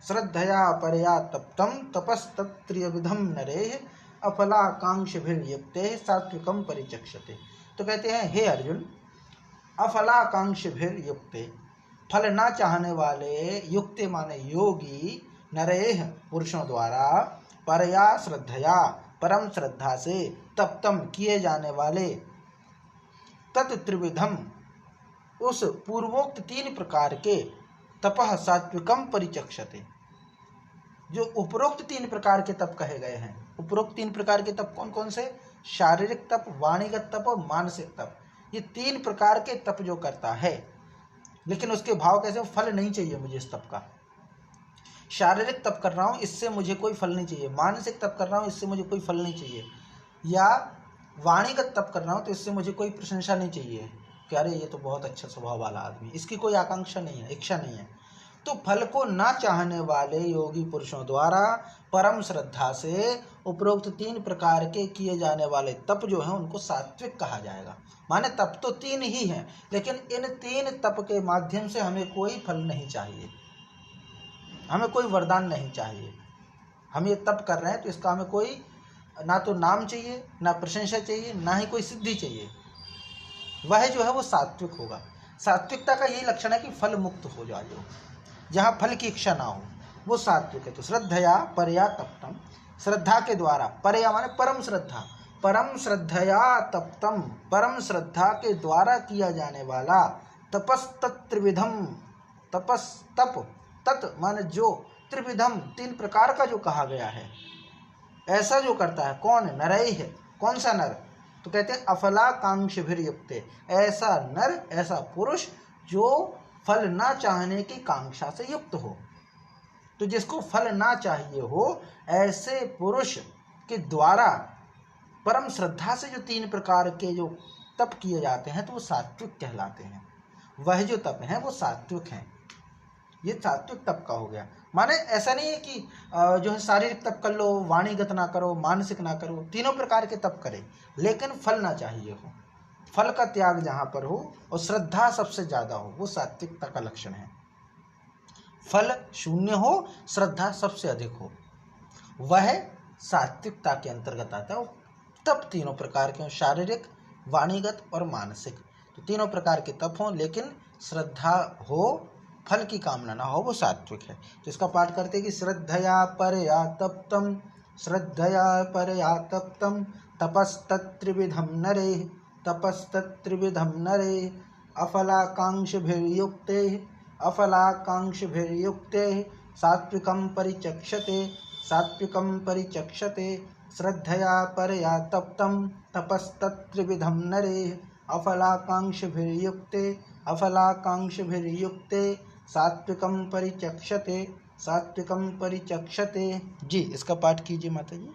श्रद्धया परया तप्तम तपस्तत्त्रिविधम नरैः, अफलाकांक्षिभिर्युक्ते सात्विकम परिचक्षते। तो कहते हैं हे अर्जुन, अफलाकांक्षिभिर्युक्ते, फल ना चाहने वाले, युक्ते माने योगी, नरेह पुरुषों द्वारा, परया श्रद्धया परम श्रद्धा से, तप्तम किए जाने वाले, तत्त्रिविधम उस पूर्वोक्त तीन प्रकार के, तपः सात्विकम परिचक्षते, जो उपरोक्त तीन प्रकार के तप कहे गए हैं। उपरोक्त तीन प्रकार के तप कौन कौन से? शारीरिक तप, वाणिगत तप और मानसिक तप। ये तीन प्रकार के तप जो करता है, लेकिन उसके भाव कैसे? फल नहीं चाहिए मुझे इस तप का। शारीरिक तप कर रहा हूँ, इससे मुझे कोई फल नहीं चाहिए। मानसिक तप कर रहा हूँ, इससे मुझे कोई फल नहीं चाहिए। या वाणिगत तप कर रहा हूँ तो इससे मुझे कोई प्रशंसा नहीं चाहिए कि अरे ये तो बहुत अच्छा स्वभाव वाला आदमी, इसकी कोई आकांक्षा नहीं है, इच्छा नहीं है। तो फल को ना चाहने वाले योगी पुरुषों द्वारा परम श्रद्धा से उपरोक्त तीन प्रकार के किए जाने वाले तप जो हैं उनको सात्विक कहा जाएगा। माने तप तो तीन ही हैं, लेकिन इन तीन तप के माध्यम से हमें कोई फल नहीं चाहिए, हमें कोई वरदान नहीं चाहिए। हम ये तप कर रहे हैं तो इसका हमें कोई ना तो नाम चाहिए, ना प्रशंसा चाहिए, ना ही कोई सिद्धि चाहिए। वह जो है वो सात्विक होगा। सात्विकता का यही लक्षण है कि फल मुक्त हो जाए, जो जहाँ फल की इच्छा ना हो, वो सात्विक है। तो श्रद्धया परया तप्तम, श्रद्धा के द्वारा, परया माने परम श्रद्धा, परम श्रद्धया तप्तम, परम श्रद्धा के द्वारा किया जाने वाला, तपस्तत्त्रिविधम, तपस तप, तत् माने जो, त्रिविधम तीन प्रकार का जो कहा गया है, ऐसा जो करता है कौन? नरई है। कौन सा नर? तो कहते हैं अफलाकांक्षिभिर्युक्ते, ऐसा नर, ऐसा पुरुष जो फल ना चाहने की कांक्षा से युक्त हो। तो जिसको फल ना चाहिए हो, ऐसे पुरुष के द्वारा परम श्रद्धा से जो तीन प्रकार के जो तप किए जाते हैं तो वो सात्विक कहलाते हैं। वह जो तप है वो सात्विक है। ये सात्विक तप का हो गया। माने ऐसा नहीं है कि जो है शारीरिक तप कर लो, वाणीगत ना करो, मानसिक ना करो, तीनों प्रकार के तप करें, लेकिन फल ना चाहिए हो, फल का त्याग जहाँ पर हो और श्रद्धा सबसे ज़्यादा हो, वो सात्विकता का लक्षण है। फल शून्य हो, श्रद्धा सबसे अधिक हो, वह सात्विकता के अंतर्गत आता है। तप तीनों प्रकार के हों, शारीरिक, वाणीगत और मानसिक। तो तीनों प्रकार के तप हों, लेकिन श्रद्धा हो, फल की कामना ना हो, वो सात्विक है। तो इसका पाठ करते हैं कि श्रद्धया परया तप्तम, श्रद्धया परया तप्तम, तपस्तत्त्रिविधं नरे, तपस्तत्त्रिविधं नरे, अफलाकांक्षभिर्युक्ते, अफलाकांक्षभिर्युक्ते, सात्विकं परिचक्षते, सात्विकं परिचक्षते, श्रद्धया परया तप्तं, तपस्तत्त्रिविधं नरे, अफलाकांक्षभिर्युक्ते, अफलाकांक्षभिर्युक्ते, सात्विकं परिचक्षते, सात्विकं परिचक्षते। जी, इसका पाठ कीजिए माता जी।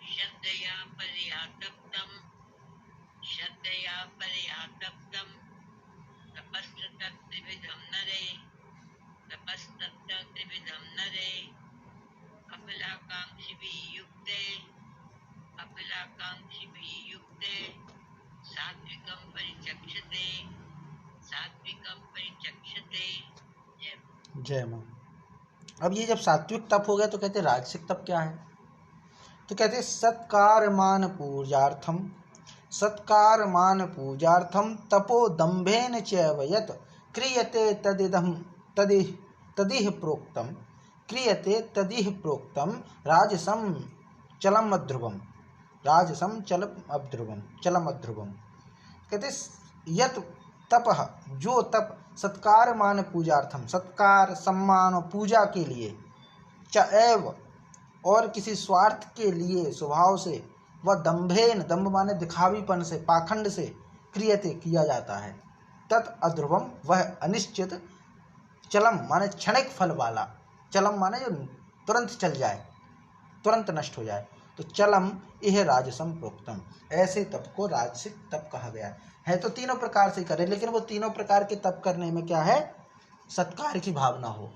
श्रद्धया पर्याप्तम, श्रद्धया पर्याप्तम, तपस्तत्त्रिविधं नरे, तपस्तत्त्रिविधं नरे, अफलाकांक्षिभिर्युक्ते, अफलाकांक्षिभिर्युक्ते, सात्विकं परिचक्षते, सात्विकं परिचक्षते। जय मां। अब ये जब सात्विक तप हो गया तो कहते हैं राजसिक तप क्या है? तो कहते हैं सत्कार मान पूजार्थम, सत्कार मान पूजार्थम तपो दंभेन चैव यत् क्रियते तदिदं तदिह प्रोक्तम, क्रियते तदिह प्रोक्तम राजसम चलम अध्रुवम, राजसम चलम अध्रुवम। कहते यत् तपः, जो तप, सत्कार मान पूजार्थम, सत्कार सम्मान और पूजा के लिए, च एव, और किसी स्वार्थ के लिए स्वभाव से, वह दंभेन, दंभ माने दिखावीपन से, पाखंड से, क्रियते किया जाता है, तत् अध्रुवम, वह अनिश्चित, चलम माने क्षणिक फल वाला, चलम माने जो तुरंत चल जाए, तुरंत नष्ट हो जाए, तो चलम यह राजसम प्रोक्तम, ऐसे तप को राजसिक तप कहा गया है। तो तीनों प्रकार से करें, लेकिन वो तीनों प्रकार के तप करने में क्या है? सत्कार की भावना हो,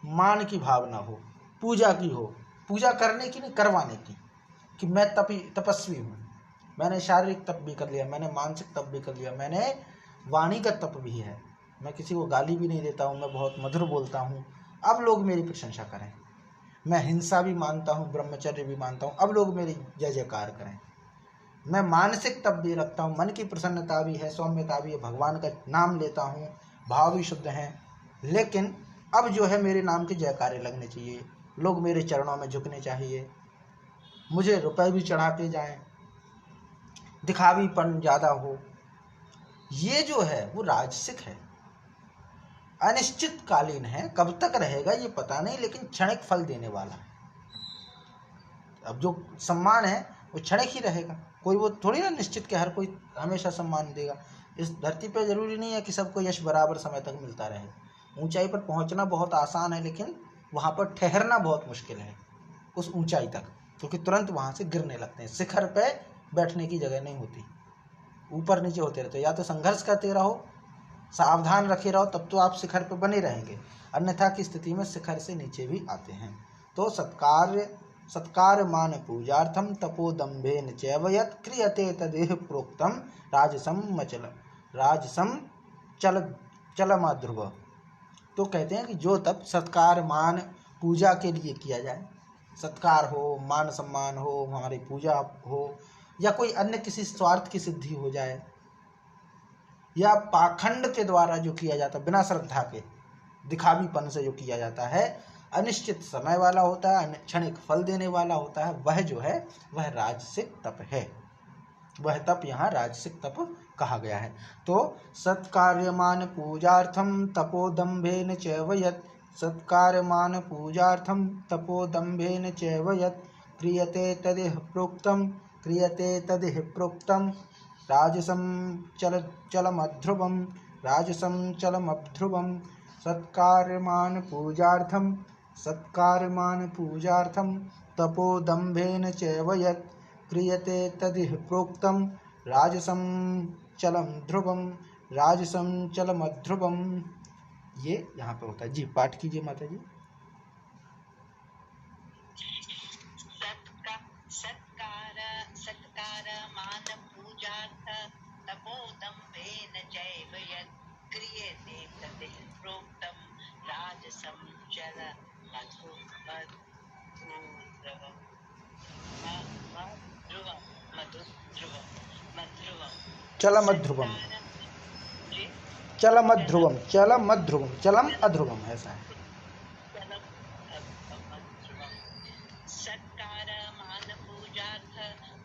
मान की भावना हो, पूजा की हो, पूजा करने की नहीं, करवाने की, कि मैं तपस्वी हूँ, मैंने शारीरिक तप भी कर लिया, मैंने मानसिक तप भी कर लिया, मैंने वाणीगत तप भी है, मैं किसी को गाली भी नहीं देता हूँ, मैं बहुत मधुर बोलता हूँ, अब लोग मेरी प्रशंसा करें, मैं हिंसा भी मानता हूँ, ब्रह्मचर्य भी मानता हूँ, अब लोग मेरी जय जयकार करें, मैं मानसिक तप भी रखता हूँ, मन की प्रसन्नता भी है, सौम्यता भी है, भगवान का नाम लेता हूँ, भाव भी शुद्ध हैं, लेकिन अब जो है मेरे नाम के जयकारे लगने चाहिए, लोग मेरे चरणों में झुकने चाहिए, मुझे रुपए भी चढ़ाते जाएं, दिखावीपन ज़्यादा हो, ये जो है वो राजसिक है, अनिश्चित कालीन है, कब तक रहेगा ये पता नहीं, लेकिन क्षणिक फल देने वाला है। अब जो सम्मान है वो क्षणिक ही रहेगा, कोई वो थोड़ी ना निश्चित के हर कोई हमेशा सम्मान देगा। इस धरती पर जरूरी नहीं है कि सबको यश बराबर समय तक मिलता रहे, ऊंचाई पर पहुंचना बहुत आसान है, लेकिन वहाँ पर ठहरना बहुत मुश्किल है उस ऊंचाई तक, क्योंकि तुरंत वहाँ से गिरने लगते हैं, शिखर पे बैठने की जगह नहीं होती, ऊपर नीचे होते रहते, या तो संघर्ष करते रहो, सावधान रखे रहो, तब तो आप शिखर पर बने रहेंगे, अन्यथा की स्थिति में शिखर से नीचे भी आते हैं। तो सत्कार मान पूजार्थम तपोदम्भेन चैव यत् क्रियते तदेह प्रोक्तम राजसम चलमाध्रुव। तो कहते हैं कि जो तप सत्कार मान पूजा के लिए किया जाए, सत्कार हो, मान सम्मान हो, हमारी पूजा हो, या कोई अन्य किसी स्वार्थ की सिद्धि हो जाए, या पाखंड के द्वारा जो किया जाता है, बिना श्रद्धा के दिखावीपन से जो किया जाता है, अनिश्चित समय वाला होता है, क्षणिक फल देने वाला होता है, वह जो है वह राजसिक तप है, वह तप यहाँ राजसिक तप कहा गया है। तो सत्कार्यमान पूजार्थम तपोदम्भेन चैव यत्, सत्कार्यमान पूजार्थम तपोदम्भेन चैव यत् क्रियते तदिह प्रोक्तम, क्रियते तदिह प्रोक्तम राजसं चलमध्रुवं, राजसं चलमध्रुवं। सत्कार्यमान पूजार्थम तपोदम्भेन चैव यत् क्रियते तदिह प्रोक्तम राजसं चलम ध्रुवम राजसम चलमध्रुवम। ये यहाँ पे होता है जी। पाठ कीजिए माता जी। सत्कार मान पूजार्थ तपोदम्भेन चैव यत् क्रियते तत् प्रोक्तम् राजसं चल चलमध्रुवम चलमध्रुवम चलमध्रुवम चलम अध्रुवम ऐसा है। सत्कार मान पूजार्थ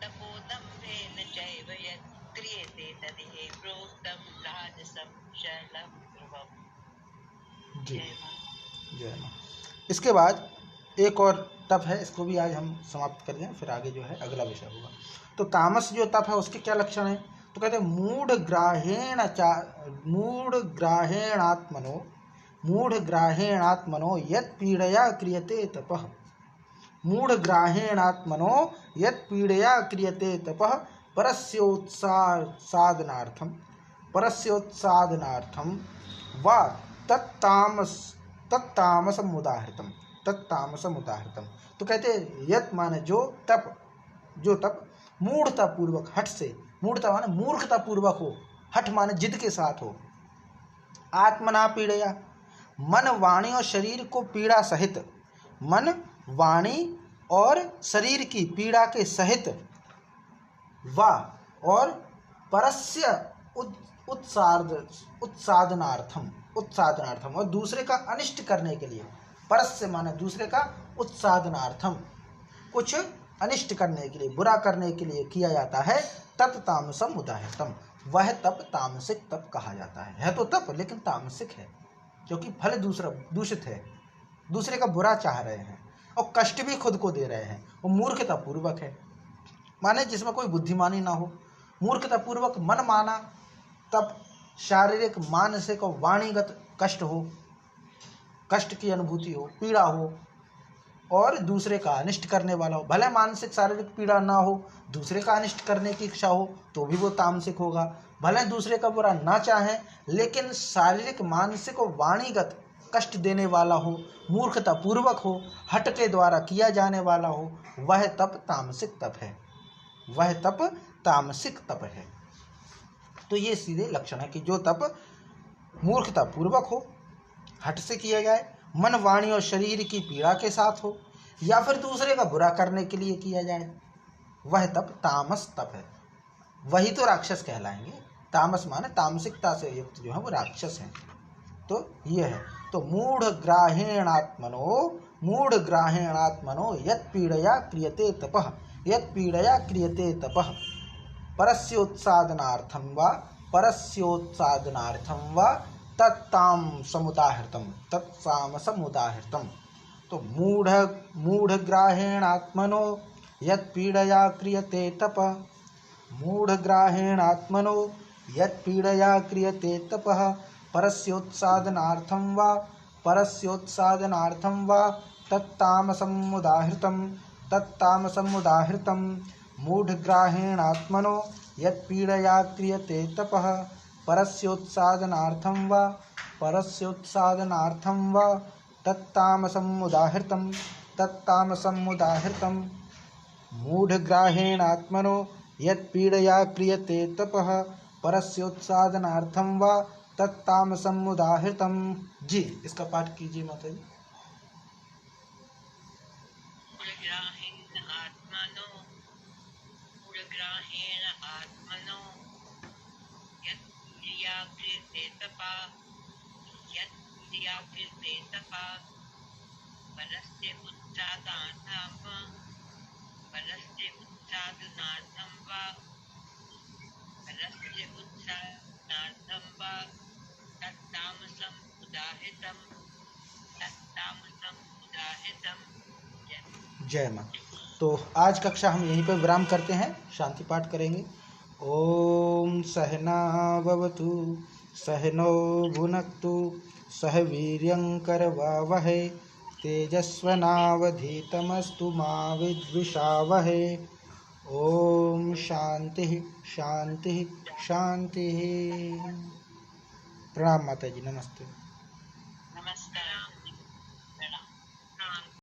तपोदम्भेन चैव यत् क्रियते तदिह प्रोक्तम् राजसं चलमध्रुवम्। जी जय मां। इसके बाद एक और तप है, इसको भी आज हम समाप्त कर दें, फिर आगे जो है अगला विषय होगा। तो तामस जो तप है उसके क्या लक्षण है? तो कहते हैं मूढ़ग्राहेणात्मनो यत् पीड़या क्रियते तपः। मूढ़ग्राहेणात्मनो यत् पीड़या क्रियते तपः परस्योत्सादनार्थम वा तत्तामसम उदाहृतम। तो कहते हैं यत माने जो तप मूढ़ता पूर्वक हठ से, मूढ़ता माने मूर्खता पूर्वक हो, हठ माने जिद के साथ हो, आत्मना पीड़या मन वाणी और शरीर को पीड़ा सहित, मन वाणी और शरीर की पीड़ा के सहित, वा और परस्य उत्सादनार्थम और दूसरे का अनिष्ट करने के लिए, परस्य माने दूसरे का, उत्सादनार्थम कुछ अनिष्ट करने के लिए, बुरा करने के लिए किया जाता है, तत् तामसम उदाहृतम, वह तप तामसिक तप कहा जाता है तो तप लेकिन तामसिक है, क्योंकि फल दूसरा दूषित है, दूसरे का बुरा चाह रहे हैं और कष्ट भी खुद को दे रहे हैं, वो मूर्खता पूर्वक है, माने जिसमें कोई बुद्धिमानी ना हो, मूर्खता पूर्वक मन माना तप शारीरिक मानसिक और वाणीगत कष्ट हो, कष्ट की अनुभूति हो, पीड़ा हो और दूसरे का अनिष्ट करने वाला हो, भले मानसिक शारीरिक पीड़ा ना हो, दूसरे का अनिष्ट करने की इच्छा हो तो भी वो तामसिक होगा, भले दूसरे का बुरा ना चाहे लेकिन शारीरिक मानसिक और वाणीगत कष्ट देने वाला हो, मूर्खता पूर्वक हो, हट के द्वारा किया जाने वाला हो, वह तप तामसिक तप है, वह तप तामसिक तप है। तो ये सीधे लक्षण है कि जो तप मूर्खता पूर्वक हो, हट से किया जाए, मन वाणी और शरीर की पीड़ा के साथ हो, या फिर दूसरे का बुरा करने के लिए किया जाए, वह तप तामस तप है, वही तो राक्षस कहलाएंगे। तामस माने तामसिकता से युक्त जो है वो राक्षस हैं। तो ये है, तो मूढ़ग्राहेणात्मनो यत् पीड़या क्रियते तपः परस्योत्सादनार्थं वा तत्तामसमुदाहृतम। तो मूढ़ग्राहेणात्मनो यत् पीड़या क्रियते तपः परस्योत्सादनार्थं वा तत्तामसमुदाहृतम। मूढ़ग्राहेणात्मनो यत् पीड़या क्रियते तपः परस्योत्सादनार्थं वा तत्तामसमुदाहृतम। मूढ़ग्राहेणात्मनो यत् पीड़या क्रियते तपः परस्योत्सादनार्थं वा तत्तामसमुदाहृतम। जी इसका पाठ कीजिए माता जी। जय मां। तो आज कक्षा हम यहीं पर विराम करते हैं, शांति पाठ करेंगे। ओम सहना भवतु सहनो भुनक्तु सह वीर्यं करवावहै तेजस्वनावधीतमस्तु मा विद्विषावहै। ओम शांति शांति शांति। प्रणाम माता जी, नमस्ते।